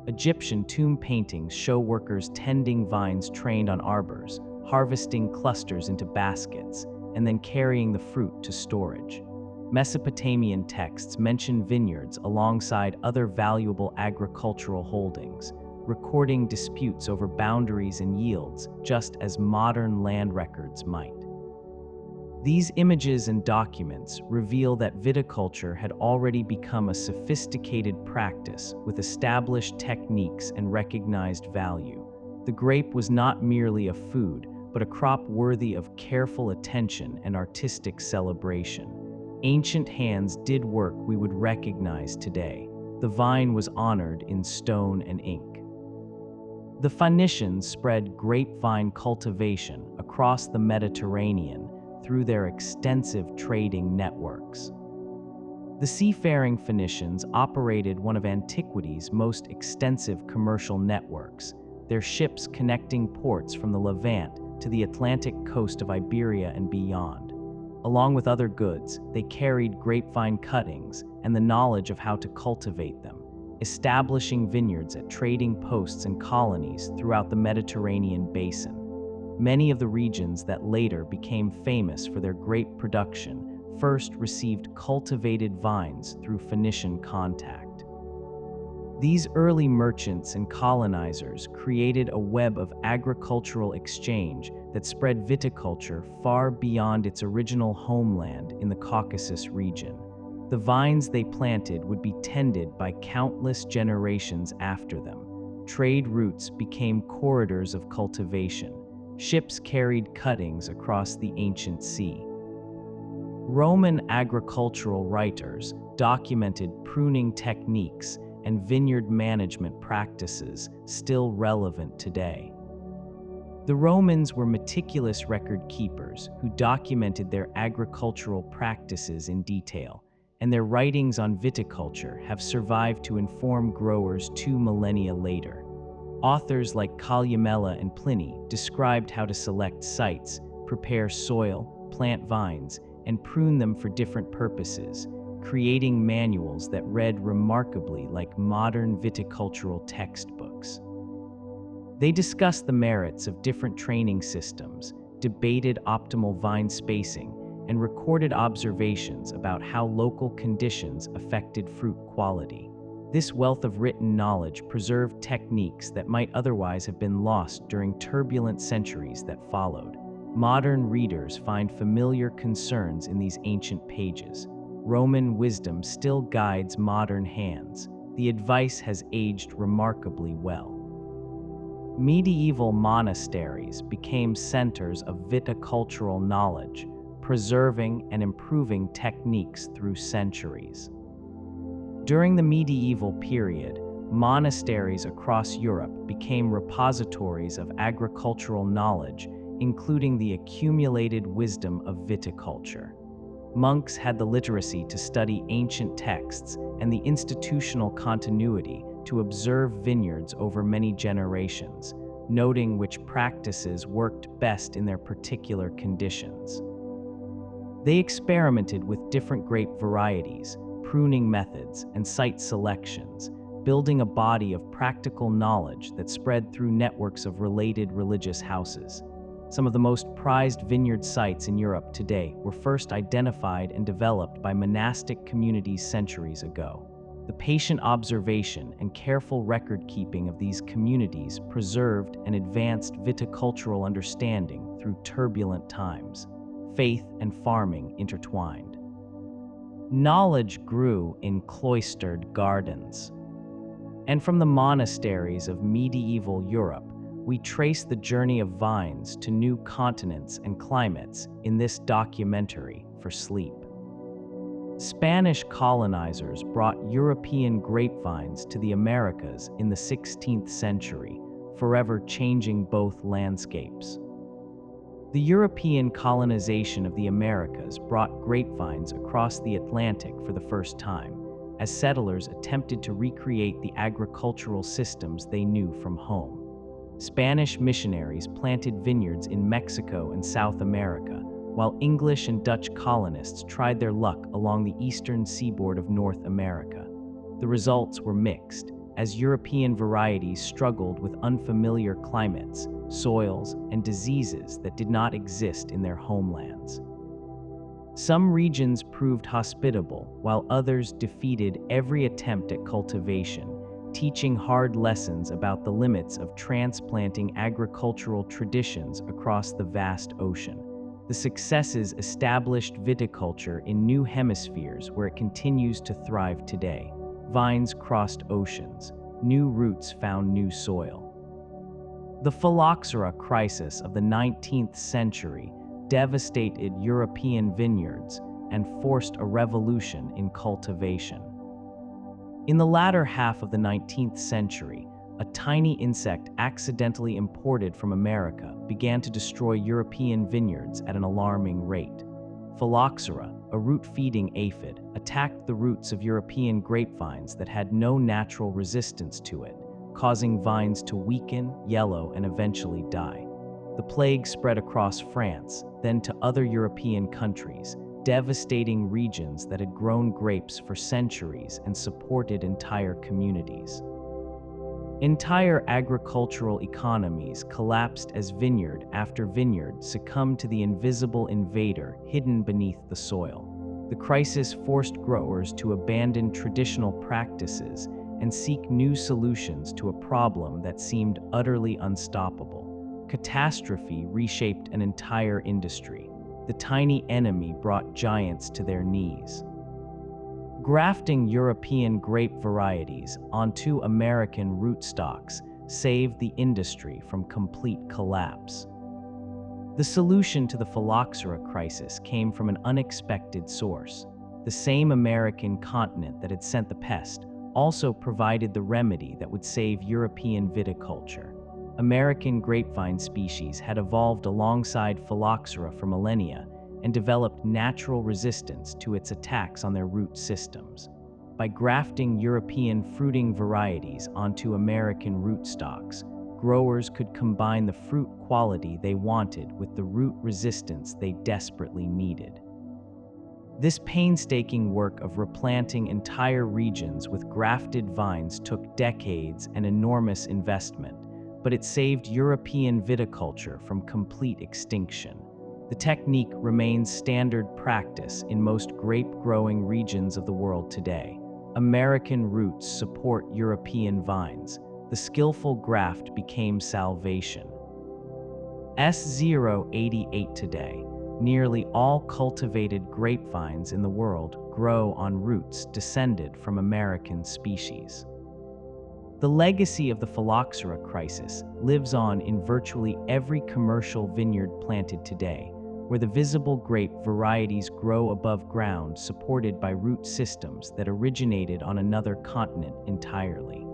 Egyptian tomb paintings show workers tending vines trained on arbors, harvesting clusters into baskets, and then carrying the fruit to storage. Mesopotamian texts mention vineyards alongside other valuable agricultural holdings, recording disputes over boundaries and yields, just as modern land records might. These images and documents reveal that viticulture had already become a sophisticated practice with established techniques and recognized value. The grape was not merely a food, but a crop worthy of careful attention and artistic celebration. Ancient hands did work we would recognize today. The vine was honored in stone and ink. The Phoenicians spread grapevine cultivation across the Mediterranean through their extensive trading networks. The seafaring Phoenicians operated one of antiquity's most extensive commercial networks, their ships connecting ports from the Levant to the Atlantic coast of Iberia and beyond. Along with other goods, they carried grapevine cuttings and the knowledge of how to cultivate them, establishing vineyards at trading posts and colonies throughout the Mediterranean basin. Many of the regions that later became famous for their grape production first received cultivated vines through Phoenician contact. These early merchants and colonizers created a web of agricultural exchange that spread viticulture far beyond its original homeland in the Caucasus region. The vines they planted would be tended by countless generations after them. Trade routes became corridors of cultivation. Ships carried cuttings across the ancient sea. Roman agricultural writers documented pruning techniques and vineyard management practices still relevant today. The Romans were meticulous record keepers who documented their agricultural practices in detail, and their writings on viticulture have survived to inform growers 2 millennia later. Authors like Columella and Pliny described how to select sites, prepare soil, plant vines, and prune them for different purposes, creating manuals that read remarkably like modern viticultural textbooks. They discussed the merits of different training systems, debated optimal vine spacing, and recorded observations about how local conditions affected fruit quality. This wealth of written knowledge preserved techniques that might otherwise have been lost during turbulent centuries that followed. Modern readers find familiar concerns in these ancient pages. Roman wisdom still guides modern hands. The advice has aged remarkably well. Medieval monasteries became centers of viticultural knowledge, preserving and improving techniques through centuries. During the medieval period, monasteries across Europe became repositories of agricultural knowledge, including the accumulated wisdom of viticulture. Monks had the literacy to study ancient texts and the institutional continuity to observe vineyards over many generations, noting which practices worked best in their particular conditions. They experimented with different grape varieties, pruning methods, and site selections, building a body of practical knowledge that spread through networks of related religious houses. Some of the most prized vineyard sites in Europe today were first identified and developed by monastic communities centuries ago. The patient observation and careful record-keeping of these communities preserved and advanced viticultural understanding through turbulent times. Faith and farming intertwined. Knowledge grew in cloistered gardens. And from the monasteries of medieval Europe, we trace the journey of vines to new continents and climates in this documentary for Sleep. Spanish colonizers brought European grapevines to the Americas in the 16th century, forever changing both landscapes. The European colonization of the Americas brought grapevines across the Atlantic for the first time, as settlers attempted to recreate the agricultural systems they knew from home. Spanish missionaries planted vineyards in Mexico and South America, while English and Dutch colonists tried their luck along the eastern seaboard of North America. The results were mixed, as European varieties struggled with unfamiliar climates, soils, and diseases that did not exist in their homelands. Some regions proved hospitable, while others defeated every attempt at cultivation, teaching hard lessons about the limits of transplanting agricultural traditions across the vast ocean. The successes established viticulture in new hemispheres where it continues to thrive today. Vines crossed oceans. New roots found new soil. The phylloxera crisis of the 19th century devastated European vineyards and forced a revolution in cultivation. In the latter half of the 19th century, a tiny insect accidentally imported from America began to destroy European vineyards at an alarming rate. Phylloxera, a root-feeding aphid, attacked the roots of European grapevines that had no natural resistance to it, causing vines to weaken, yellow, and eventually die. The plague spread across France, then to other European countries, devastating regions that had grown grapes for centuries and supported entire communities. Entire agricultural economies collapsed as vineyard after vineyard succumbed to the invisible invader hidden beneath the soil. The crisis forced growers to abandon traditional practices and seek new solutions to a problem that seemed utterly unstoppable. Catastrophe reshaped an entire industry. The tiny enemy brought giants to their knees. Grafting European grape varieties onto American rootstocks saved the industry from complete collapse. The solution to the phylloxera crisis came from an unexpected source. The same American continent that had sent the pest also provided the remedy that would save European viticulture. American grapevine species had evolved alongside phylloxera for millennia and developed natural resistance to its attacks on their root systems. By grafting European fruiting varieties onto American rootstocks, growers could combine the fruit quality they wanted with the root resistance they desperately needed. This painstaking work of replanting entire regions with grafted vines took decades and enormous investment, but it saved European viticulture from complete extinction. The technique remains standard practice in most grape-growing regions of the world today. American roots support European vines. The skillful graft became salvation. S088 today, nearly all cultivated grapevines in the world grow on roots descended from American species. The legacy of the phylloxera crisis lives on in virtually every commercial vineyard planted today, where the visible grape varieties grow above ground supported by root systems that originated on another continent entirely.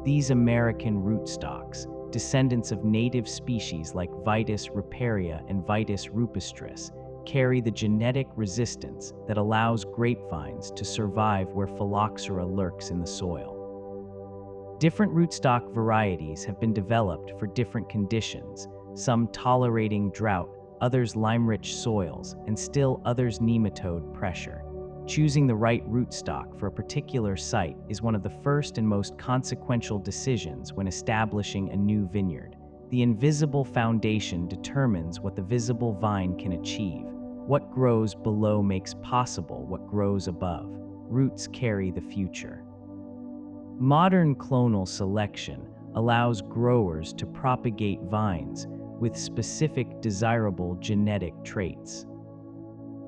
These American rootstocks, descendants of native species like Vitis riparia and Vitis rupestris, carry the genetic resistance that allows grapevines to survive where phylloxera lurks in the soil. Different rootstock varieties have been developed for different conditions, some tolerating drought, others lime-rich soils, and still others nematode pressure. Choosing the right rootstock for a particular site is one of the first and most consequential decisions when establishing a new vineyard. The invisible foundation determines what the visible vine can achieve. What grows below makes possible what grows above. Roots carry the future. Modern clonal selection allows growers to propagate vines with specific desirable genetic traits.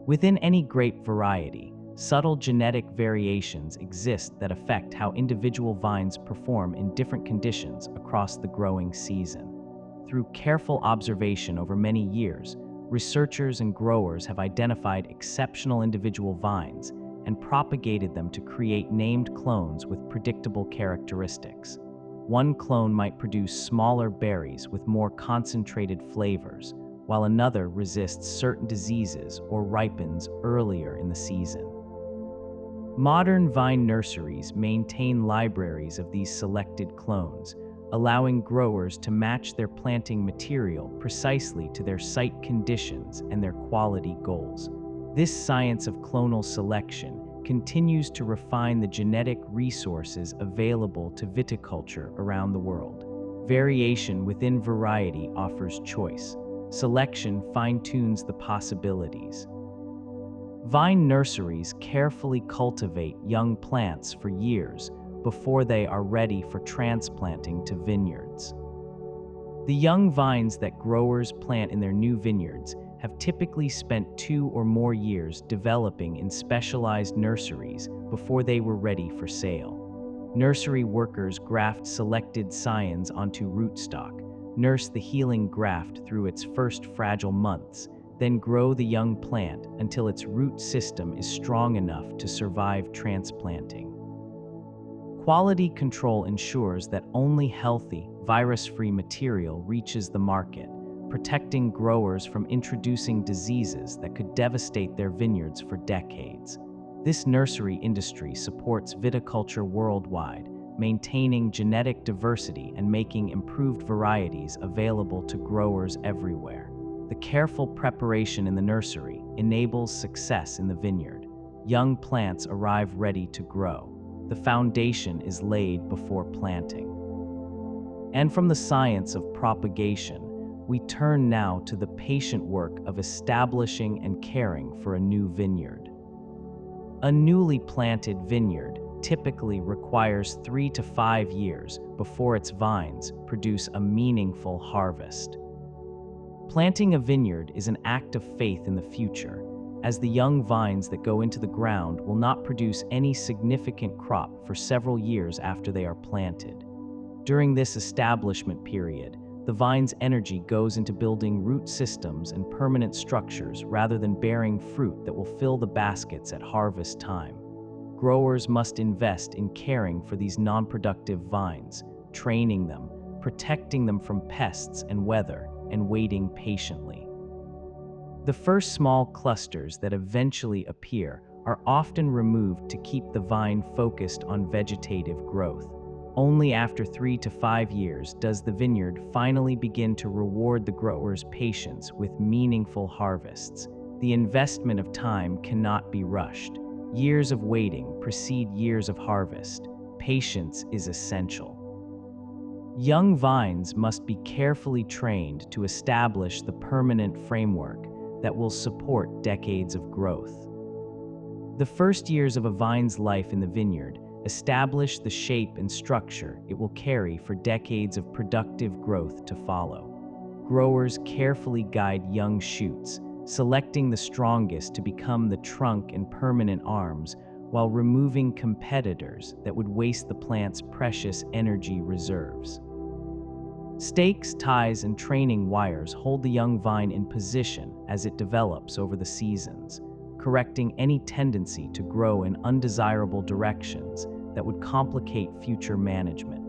Within any grape variety, subtle genetic variations exist that affect how individual vines perform in different conditions across the growing season. Through careful observation over many years, researchers and growers have identified exceptional individual vines and propagated them to create named clones with predictable characteristics. One clone might produce smaller berries with more concentrated flavors, while another resists certain diseases or ripens earlier in the season. Modern vine nurseries maintain libraries of these selected clones, allowing growers to match their planting material precisely to their site conditions and their quality goals. This science of clonal selection continues to refine the genetic resources available to viticulture around the world. Variation within variety offers choice. Selection fine-tunes the possibilities. Vine nurseries carefully cultivate young plants for years before they are ready for transplanting to vineyards. The young vines that growers plant in their new vineyards have typically spent 2 or more years developing in specialized nurseries before they were ready for sale. Nursery workers graft selected scions onto rootstock, nurse the healing graft through its first fragile months, then grow the young plant until its root system is strong enough to survive transplanting. Quality control ensures that only healthy, virus-free material reaches the market, protecting growers from introducing diseases that could devastate their vineyards for decades. This nursery industry supports viticulture worldwide, maintaining genetic diversity and making improved varieties available to growers everywhere. The careful preparation in the nursery enables success in the vineyard. Young plants arrive ready to grow. The foundation is laid before planting. And from the science of propagation, we turn now to the patient work of establishing and caring for a new vineyard. A newly planted vineyard typically requires 3 to 5 years before its vines produce a meaningful harvest. Planting a vineyard is an act of faith in the future, as the young vines that go into the ground will not produce any significant crop for several years after they are planted. During this establishment period, the vine's energy goes into building root systems and permanent structures rather than bearing fruit that will fill the baskets at harvest time. growers must invest in caring for these non-productive vines, training them, protecting them from pests and weather, and waiting patiently. The first small clusters that eventually appear are often removed to keep the vine focused on vegetative growth. Only after 3 to 5 years does the vineyard finally begin to reward the grower's patience with meaningful harvests. The investment of time cannot be rushed. Years of waiting precede years of harvest. Patience is essential. Young vines must be carefully trained to establish the permanent framework that will support decades of growth. The first years of a vine's life in the vineyard establish the shape and structure it will carry for decades of productive growth to follow. Growers carefully guide young shoots, selecting the strongest to become the trunk and permanent arms, while removing competitors that would waste the plant's precious energy reserves. Stakes, ties, and training wires hold the young vine in position as it develops over the seasons, correcting any tendency to grow in undesirable directions that would complicate future management.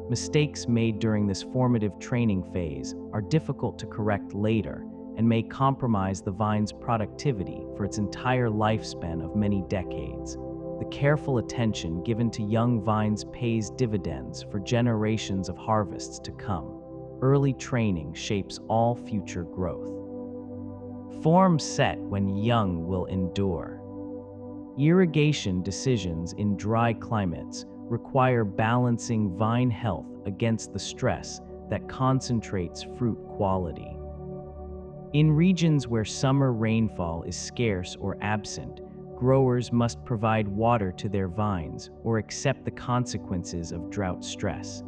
Mistakes made during this formative training phase are difficult to correct later and may compromise the vine's productivity for its entire lifespan of many decades. The careful attention given to young vines pays dividends for generations of harvests to come. Early training shapes all future growth. Form set when young will endure. Irrigation decisions in dry climates require balancing vine health against the stress that concentrates fruit quality. In regions where summer rainfall is scarce or absent, growers must provide water to their vines or accept the consequences of drought stress.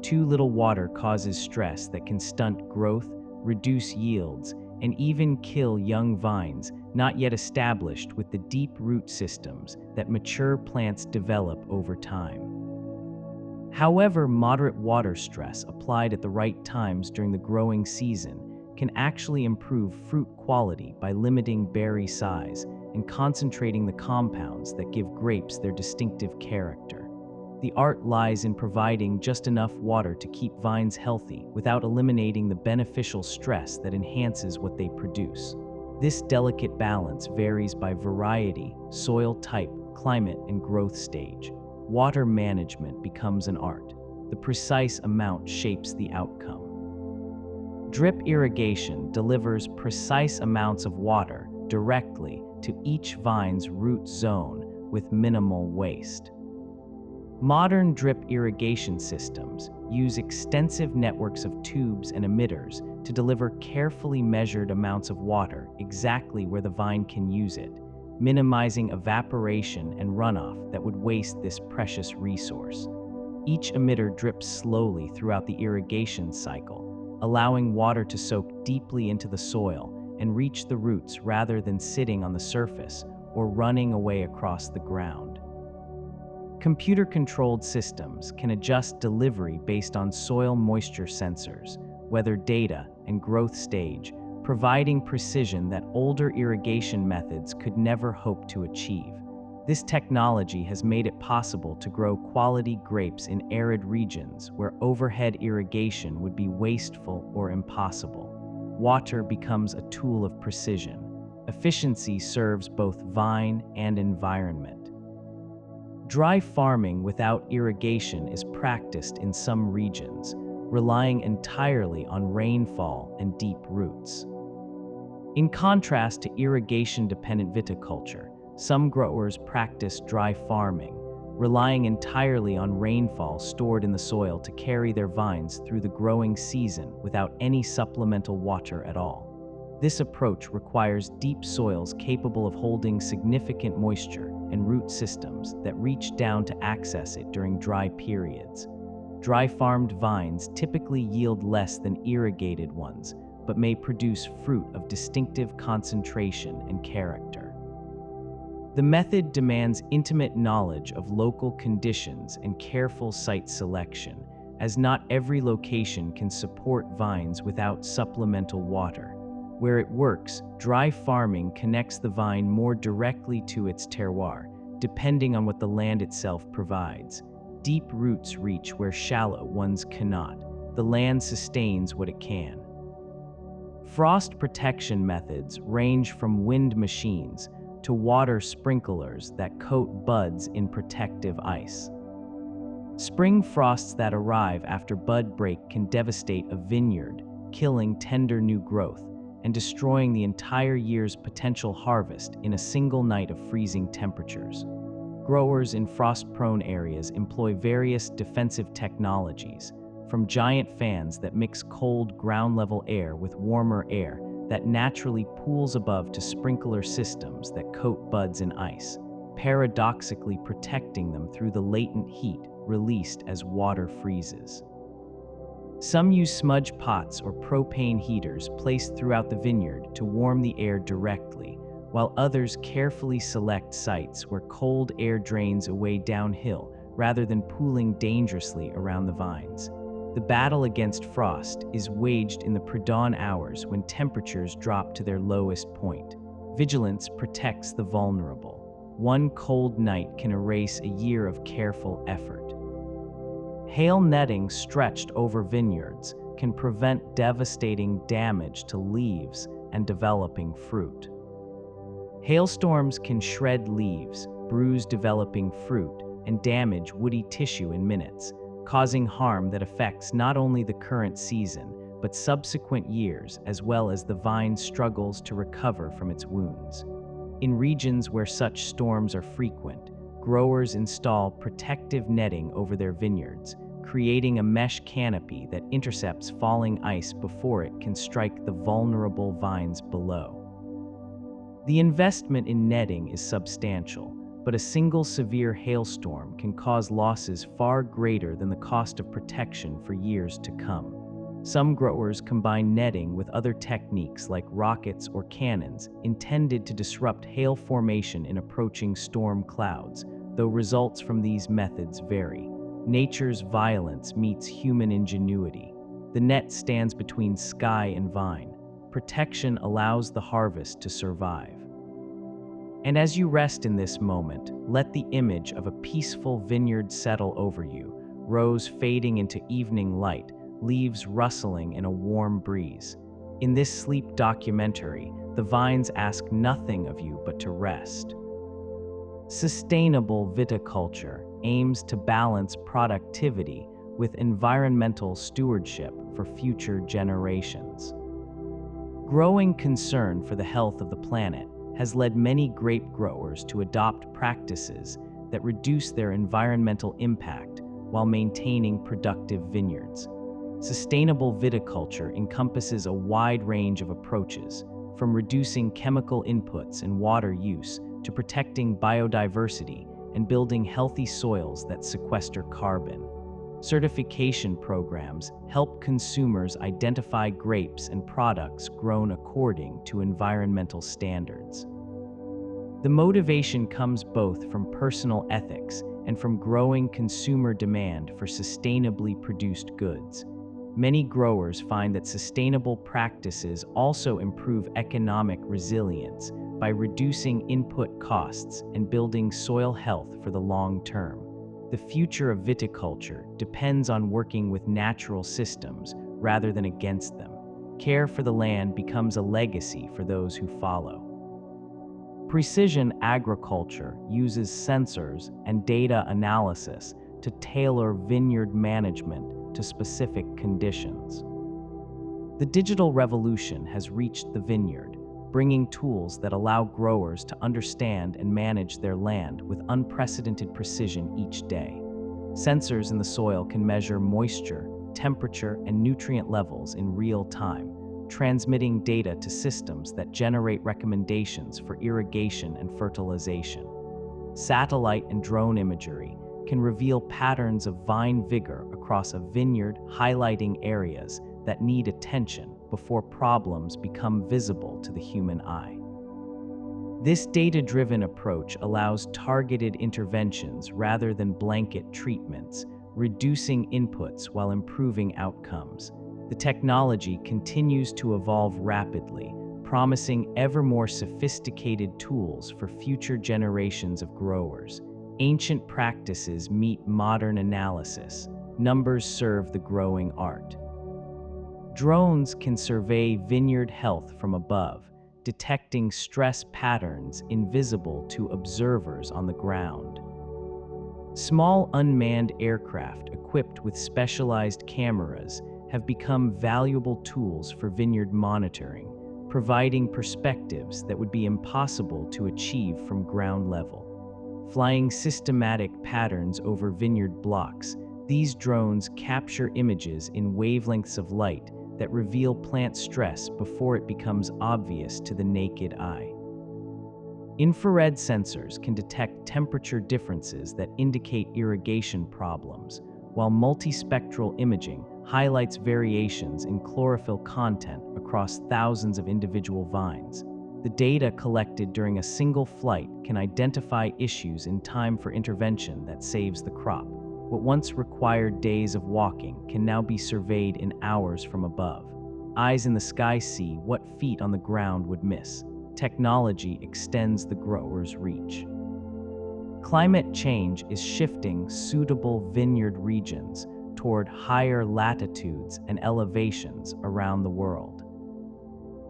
Too little water causes stress that can stunt growth, reduce yields, and even kill young vines not yet established with the deep root systems that mature plants develop over time. However, moderate water stress applied at the right times during the growing season can actually improve fruit quality by limiting berry size and concentrating the compounds that give grapes their distinctive character. The art lies in providing just enough water to keep vines healthy without eliminating the beneficial stress that enhances what they produce. This delicate balance varies by variety, soil type, climate, and growth stage. Water management becomes an art. The precise amount shapes the outcome. Drip irrigation delivers precise amounts of water directly to each vine's root zone with minimal waste. Modern drip irrigation systems use extensive networks of tubes and emitters to deliver carefully measured amounts of water exactly where the vine can use it, minimizing evaporation and runoff that would waste this precious resource. Each emitter drips slowly throughout the irrigation cycle, allowing water to soak deeply into the soil and reach the roots rather than sitting on the surface or running away across the ground. Computer-controlled systems can adjust delivery based on soil moisture sensors, weather data, and growth stage, providing precision that older irrigation methods could never hope to achieve. This technology has made it possible to grow quality grapes in arid regions where overhead irrigation would be wasteful or impossible. Water becomes a tool of precision. Efficiency serves both vine and environment. Dry farming without irrigation is practiced in some regions, relying entirely on rainfall and deep roots. In contrast to irrigation-dependent viticulture, some growers practice dry farming, relying entirely on rainfall stored in the soil to carry their vines through the growing season without any supplemental water at all. This approach requires deep soils capable of holding significant moisture and root systems that reach down to access it during dry periods. Dry farmed vines typically yield less than irrigated ones, but may produce fruit of distinctive concentration and character. The method demands intimate knowledge of local conditions and careful site selection, as not every location can support vines without supplemental water. Where it works, dry farming connects the vine more directly to its terroir, depending on what the land itself provides. Deep roots reach where shallow ones cannot. The land sustains what it can. Frost protection methods range from wind machines to water sprinklers that coat buds in protective ice. Spring frosts that arrive after bud break can devastate a vineyard, killing tender new growth and destroying the entire year's potential harvest in a single night of freezing temperatures. Growers in frost-prone areas employ various defensive technologies, from giant fans that mix cold ground-level air with warmer air that naturally pools above to sprinkler systems that coat buds in ice, paradoxically protecting them through the latent heat released as water freezes. Some use smudge pots or propane heaters placed throughout the vineyard to warm the air directly, while others carefully select sites where cold air drains away downhill rather than pooling dangerously around the vines. The battle against frost is waged in the pre-dawn hours when temperatures drop to their lowest point. Vigilance protects the vulnerable. One cold night can erase a year of careful effort. Hail netting stretched over vineyards can prevent devastating damage to leaves and developing fruit. Hailstorms can shred leaves, bruise developing fruit, and damage woody tissue in minutes, causing harm that affects not only the current season, but subsequent years, as well as the vine struggles to recover from its wounds. In regions where such storms are frequent, growers install protective netting over their vineyards, creating a mesh canopy that intercepts falling ice before it can strike the vulnerable vines below. The investment in netting is substantial, but a single severe hailstorm can cause losses far greater than the cost of protection for years to come. Some growers combine netting with other techniques like rockets or cannons intended to disrupt hail formation in approaching storm clouds, though results from these methods vary. Nature's violence meets human ingenuity. The net stands between sky and vine. Protection allows the harvest to survive. And as you rest in this moment, let the image of a peaceful vineyard settle over you, rows fading into evening light, leaves rustling in a warm breeze. In this sleep documentary, the vines ask nothing of you but to rest. Sustainable viticulture aims to balance productivity with environmental stewardship for future generations. Growing concern for the health of the planet has led many grape growers to adopt practices that reduce their environmental impact while maintaining productive vineyards. Sustainable viticulture encompasses a wide range of approaches, from reducing chemical inputs and water use to protecting biodiversity and building healthy soils that sequester carbon. Certification programs help consumers identify grapes and products grown according to environmental standards. The motivation comes both from personal ethics and from growing consumer demand for sustainably produced goods. Many growers find that sustainable practices also improve economic resilience by reducing input costs and building soil health for the long term. The future of viticulture depends on working with natural systems rather than against them. Care for the land becomes a legacy for those who follow. Precision agriculture uses sensors and data analysis to tailor vineyard management to specific conditions. The digital revolution has reached the vineyard, bringing tools that allow growers to understand and manage their land with unprecedented precision each day. Sensors in the soil can measure moisture, temperature, and nutrient levels in real time, transmitting data to systems that generate recommendations for irrigation and fertilization. Satellite and drone imagery can reveal patterns of vine vigor across a vineyard, highlighting areas that need attention before problems become visible to the human eye. This data-driven approach allows targeted interventions rather than blanket treatments, reducing inputs while improving outcomes. The technology continues to evolve rapidly, promising ever more sophisticated tools for future generations of growers. Ancient practices meet modern analysis. Numbers serve the growing art. Drones can survey vineyard health from above, detecting stress patterns invisible to observers on the ground. Small unmanned aircraft equipped with specialized cameras have become valuable tools for vineyard monitoring, providing perspectives that would be impossible to achieve from ground level. Flying systematic patterns over vineyard blocks, these drones capture images in wavelengths of light that reveal plant stress before it becomes obvious to the naked eye. Infrared sensors can detect temperature differences that indicate irrigation problems, while multispectral imaging highlights variations in chlorophyll content across thousands of individual vines. The data collected during a single flight can identify issues in time for intervention that saves the crop. What once required days of walking can now be surveyed in hours from above. Eyes in the sky see what feet on the ground would miss. Technology extends the grower's reach. Climate change is shifting suitable vineyard regions toward higher latitudes and elevations around the world.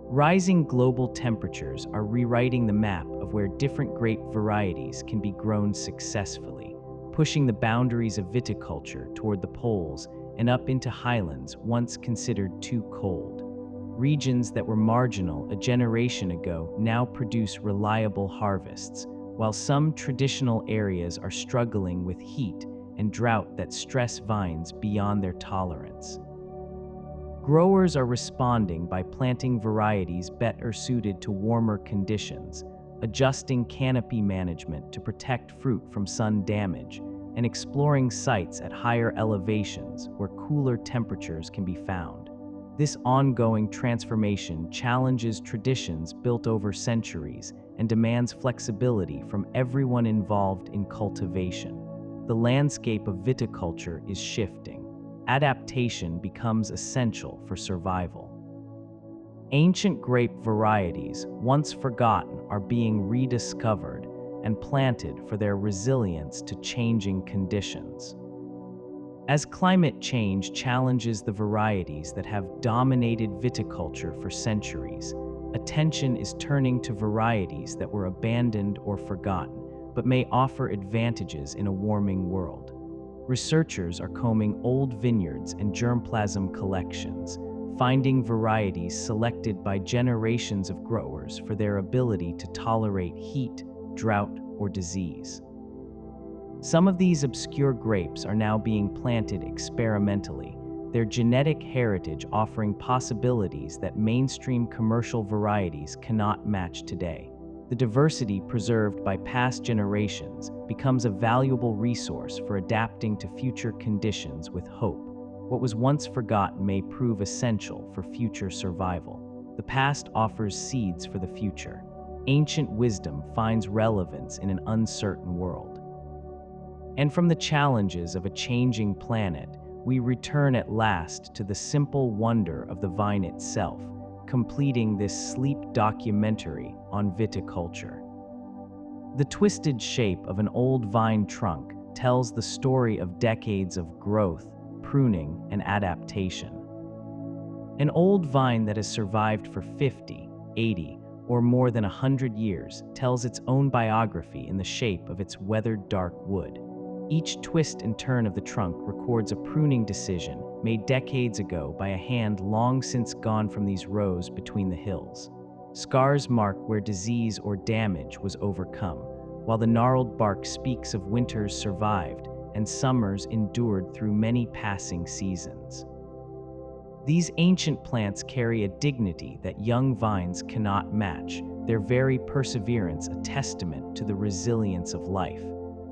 Rising global temperatures are rewriting the map of where different grape varieties can be grown successfully, pushing the boundaries of viticulture toward the poles and up into highlands once considered too cold. Regions that were marginal a generation ago now produce reliable harvests, while some traditional areas are struggling with heat and drought that stress vines beyond their tolerance. Growers are responding by planting varieties better suited to warmer conditions, adjusting canopy management to protect fruit from sun damage, and exploring sites at higher elevations where cooler temperatures can be found. This ongoing transformation challenges traditions built over centuries and demands flexibility from everyone involved in cultivation. The landscape of viticulture is shifting. Adaptation becomes essential for survival. Ancient grape varieties, once forgotten, are being rediscovered and planted for their resilience to changing conditions. As climate change challenges the varieties that have dominated viticulture for centuries, attention is turning to varieties that were abandoned or forgotten, but may offer advantages in a warming world. Researchers are combing old vineyards and germplasm collections, finding varieties selected by generations of growers for their ability to tolerate heat, drought, or disease. Some of these obscure grapes are now being planted experimentally, their genetic heritage offering possibilities that mainstream commercial varieties cannot match today. The diversity preserved by past generations becomes a valuable resource for adapting to future conditions with hope. What was once forgotten may prove essential for future survival. The past offers seeds for the future. Ancient wisdom finds relevance in an uncertain world. And from the challenges of a changing planet, we return at last to the simple wonder of the vine itself, completing this sleep documentary on viticulture. The twisted shape of an old vine trunk tells the story of decades of growth, pruning, and adaptation. An old vine that has survived for 50, 80, or more than 100 years tells its own biography in the shape of its weathered dark wood. Each twist and turn of the trunk records a pruning decision made decades ago by a hand long since gone from these rows between the hills. Scars mark where disease or damage was overcome, while the gnarled bark speaks of winters survived and summers endured through many passing seasons. These ancient plants carry a dignity that young vines cannot match, their very perseverance a testament to the resilience of life.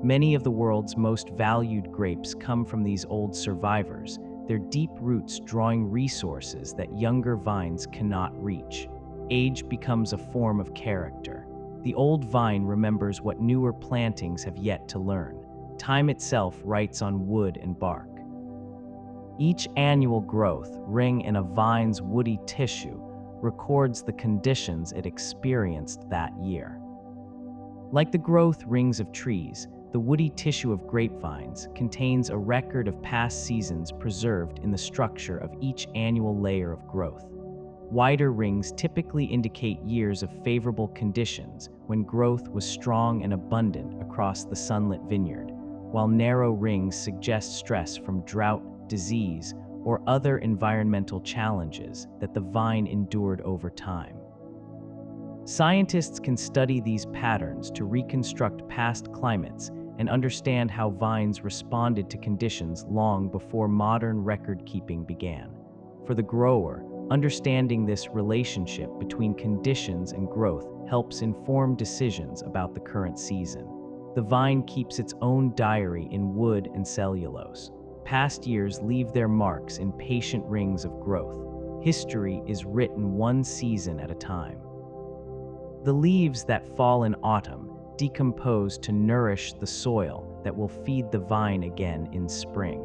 Many of the world's most valued grapes come from these old survivors, their deep roots drawing resources that younger vines cannot reach. Age becomes a form of character. The old vine remembers what newer plantings have yet to learn. Time itself writes on wood and bark. Each annual growth, ring in a vine's woody tissue, records the conditions it experienced that year. Like the growth rings of trees, the woody tissue of grapevines contains a record of past seasons preserved in the structure of each annual layer of growth. Wider rings typically indicate years of favorable conditions when growth was strong and abundant across the sunlit vineyard, while narrow rings suggest stress from drought, disease, or other environmental challenges that the vine endured over time. Scientists can study these patterns to reconstruct past climates and understand how vines responded to conditions long before modern record-keeping began. For the grower, understanding this relationship between conditions and growth helps inform decisions about the current season. The vine keeps its own diary in wood and cellulose. Past years leave their marks in patient rings of growth. History is written one season at a time. The leaves that fall in autumn decompose to nourish the soil that will feed the vine again in spring.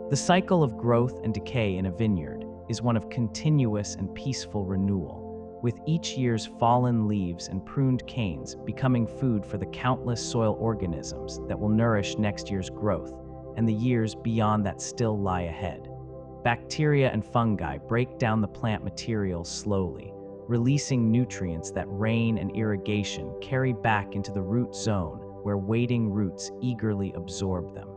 The cycle of growth and decay in a vineyard is one of continuous and peaceful renewal, with each year's fallen leaves and pruned canes becoming food for the countless soil organisms that will nourish next year's growth and the years beyond that still lie ahead. Bacteria and fungi break down the plant material slowly, releasing nutrients that rain and irrigation carry back into the root zone where waiting roots eagerly absorb them.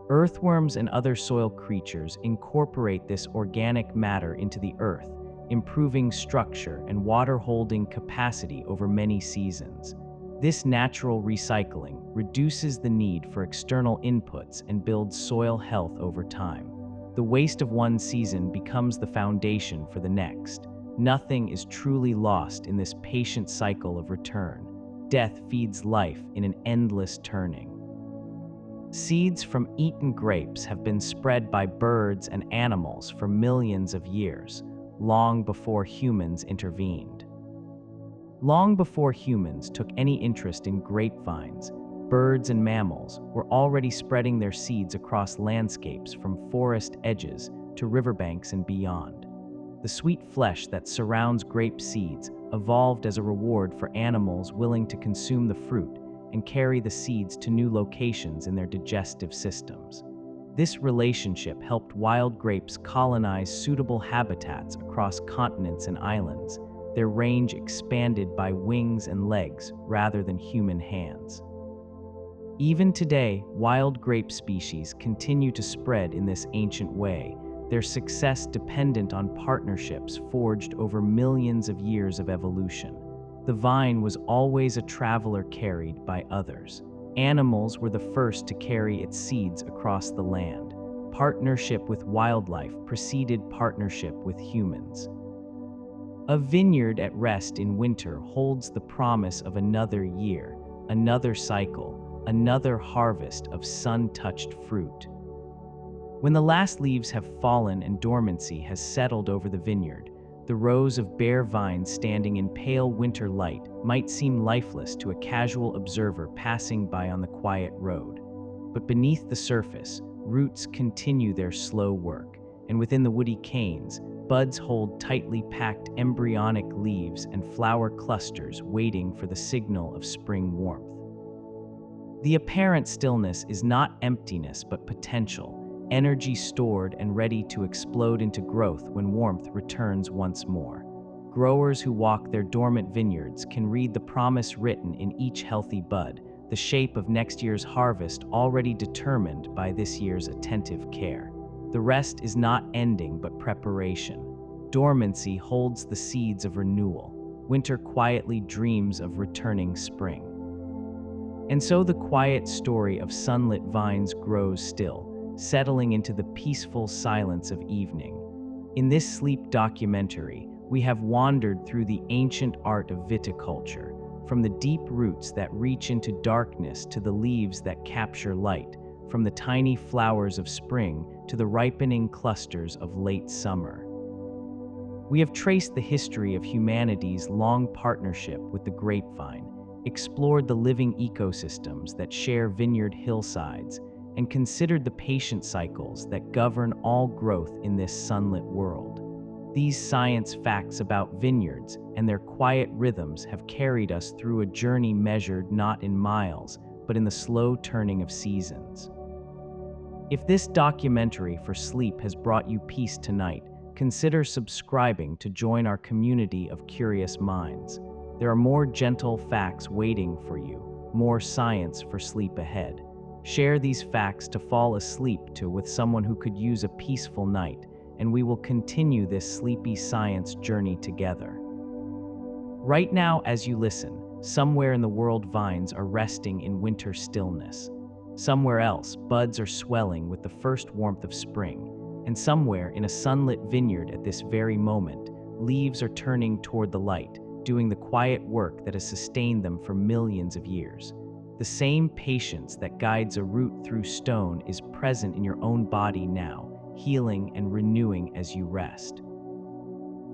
Earthworms and other soil creatures incorporate this organic matter into the earth, improving structure and water-holding capacity over many seasons. This natural recycling reduces the need for external inputs and builds soil health over time. The waste of one season becomes the foundation for the next. Nothing is truly lost in this patient cycle of return. Death feeds life in an endless turning. Seeds from eaten grapes have been spread by birds and animals for millions of years, long before humans intervened. Long before humans took any interest in grapevines, birds and mammals were already spreading their seeds across landscapes from forest edges to riverbanks and beyond. The sweet flesh that surrounds grape seeds evolved as a reward for animals willing to consume the fruit and carry the seeds to new locations in their digestive systems. This relationship helped wild grapes colonize suitable habitats across continents and islands, their range expanded by wings and legs rather than human hands. Even today, wild grape species continue to spread in this ancient way, their success dependent on partnerships forged over millions of years of evolution. The vine was always a traveler carried by others. Animals were the first to carry its seeds across the land. Partnership with wildlife preceded partnership with humans. A vineyard at rest in winter holds the promise of another year, another cycle, another harvest of sun-touched fruit. When the last leaves have fallen and dormancy has settled over the vineyard, the rows of bare vines standing in pale winter light might seem lifeless to a casual observer passing by on the quiet road. But beneath the surface, roots continue their slow work, and within the woody canes, buds hold tightly packed embryonic leaves and flower clusters waiting for the signal of spring warmth. The apparent stillness is not emptiness but potential, energy stored and ready to explode into growth when warmth returns once more. Growers who walk their dormant vineyards can read the promise written in each healthy bud, the shape of next year's harvest already determined by this year's attentive care. The rest is not ending but preparation. Dormancy holds the seeds of renewal. Winter quietly dreams of returning spring. And so the quiet story of sunlit vines grows still, settling into the peaceful silence of evening. In this sleep documentary, we have wandered through the ancient art of viticulture, from the deep roots that reach into darkness to the leaves that capture light, from the tiny flowers of spring to the ripening clusters of late summer. We have traced the history of humanity's long partnership with the grapevine, explored the living ecosystems that share vineyard hillsides, and considered the patient cycles that govern all growth in this sunlit world. These science facts about vineyards and their quiet rhythms have carried us through a journey measured not in miles, but in the slow turning of seasons. If this documentary for sleep has brought you peace tonight, consider subscribing to join our community of curious minds. There are more gentle facts waiting for you, more science for sleep ahead. Share these facts to fall asleep to with someone who could use a peaceful night, and we will continue this sleepy science journey together. Right now, as you listen, somewhere in the world vines are resting in winter stillness. Somewhere else, buds are swelling with the first warmth of spring. And somewhere in a sunlit vineyard at this very moment, leaves are turning toward the light, doing the quiet work that has sustained them for millions of years. The same patience that guides a root through stone is present in your own body now, healing and renewing as you rest.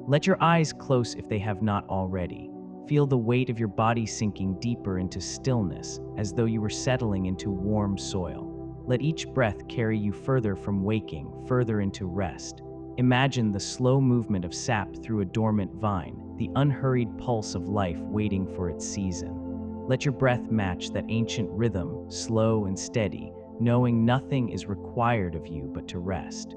Let your eyes close if they have not already. Feel the weight of your body sinking deeper into stillness, as though you were settling into warm soil. Let each breath carry you further from waking, further into rest. Imagine the slow movement of sap through a dormant vine, the unhurried pulse of life waiting for its season. Let your breath match that ancient rhythm, slow and steady, knowing nothing is required of you but to rest.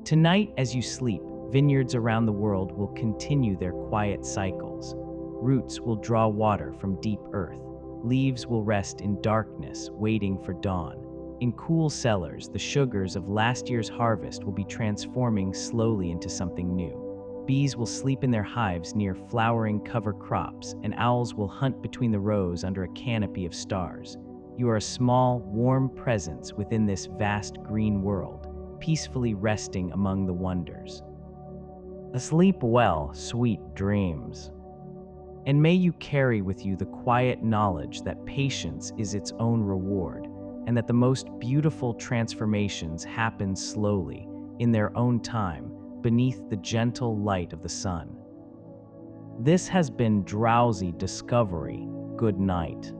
Tonight, as you sleep, vineyards around the world will continue their quiet cycles. Roots will draw water from deep earth. Leaves will rest in darkness, waiting for dawn. In cool cellars, the sugars of last year's harvest will be transforming slowly into something new. Bees will sleep in their hives near flowering cover crops, and owls will hunt between the rows under a canopy of stars. You are a small, warm presence within this vast green world, peacefully resting among the wonders. Sleep well, sweet dreams. And may you carry with you the quiet knowledge that patience is its own reward, and that the most beautiful transformations happen slowly, in their own time, beneath the gentle light of the sun. This has been Drowsy Discovery. Good night.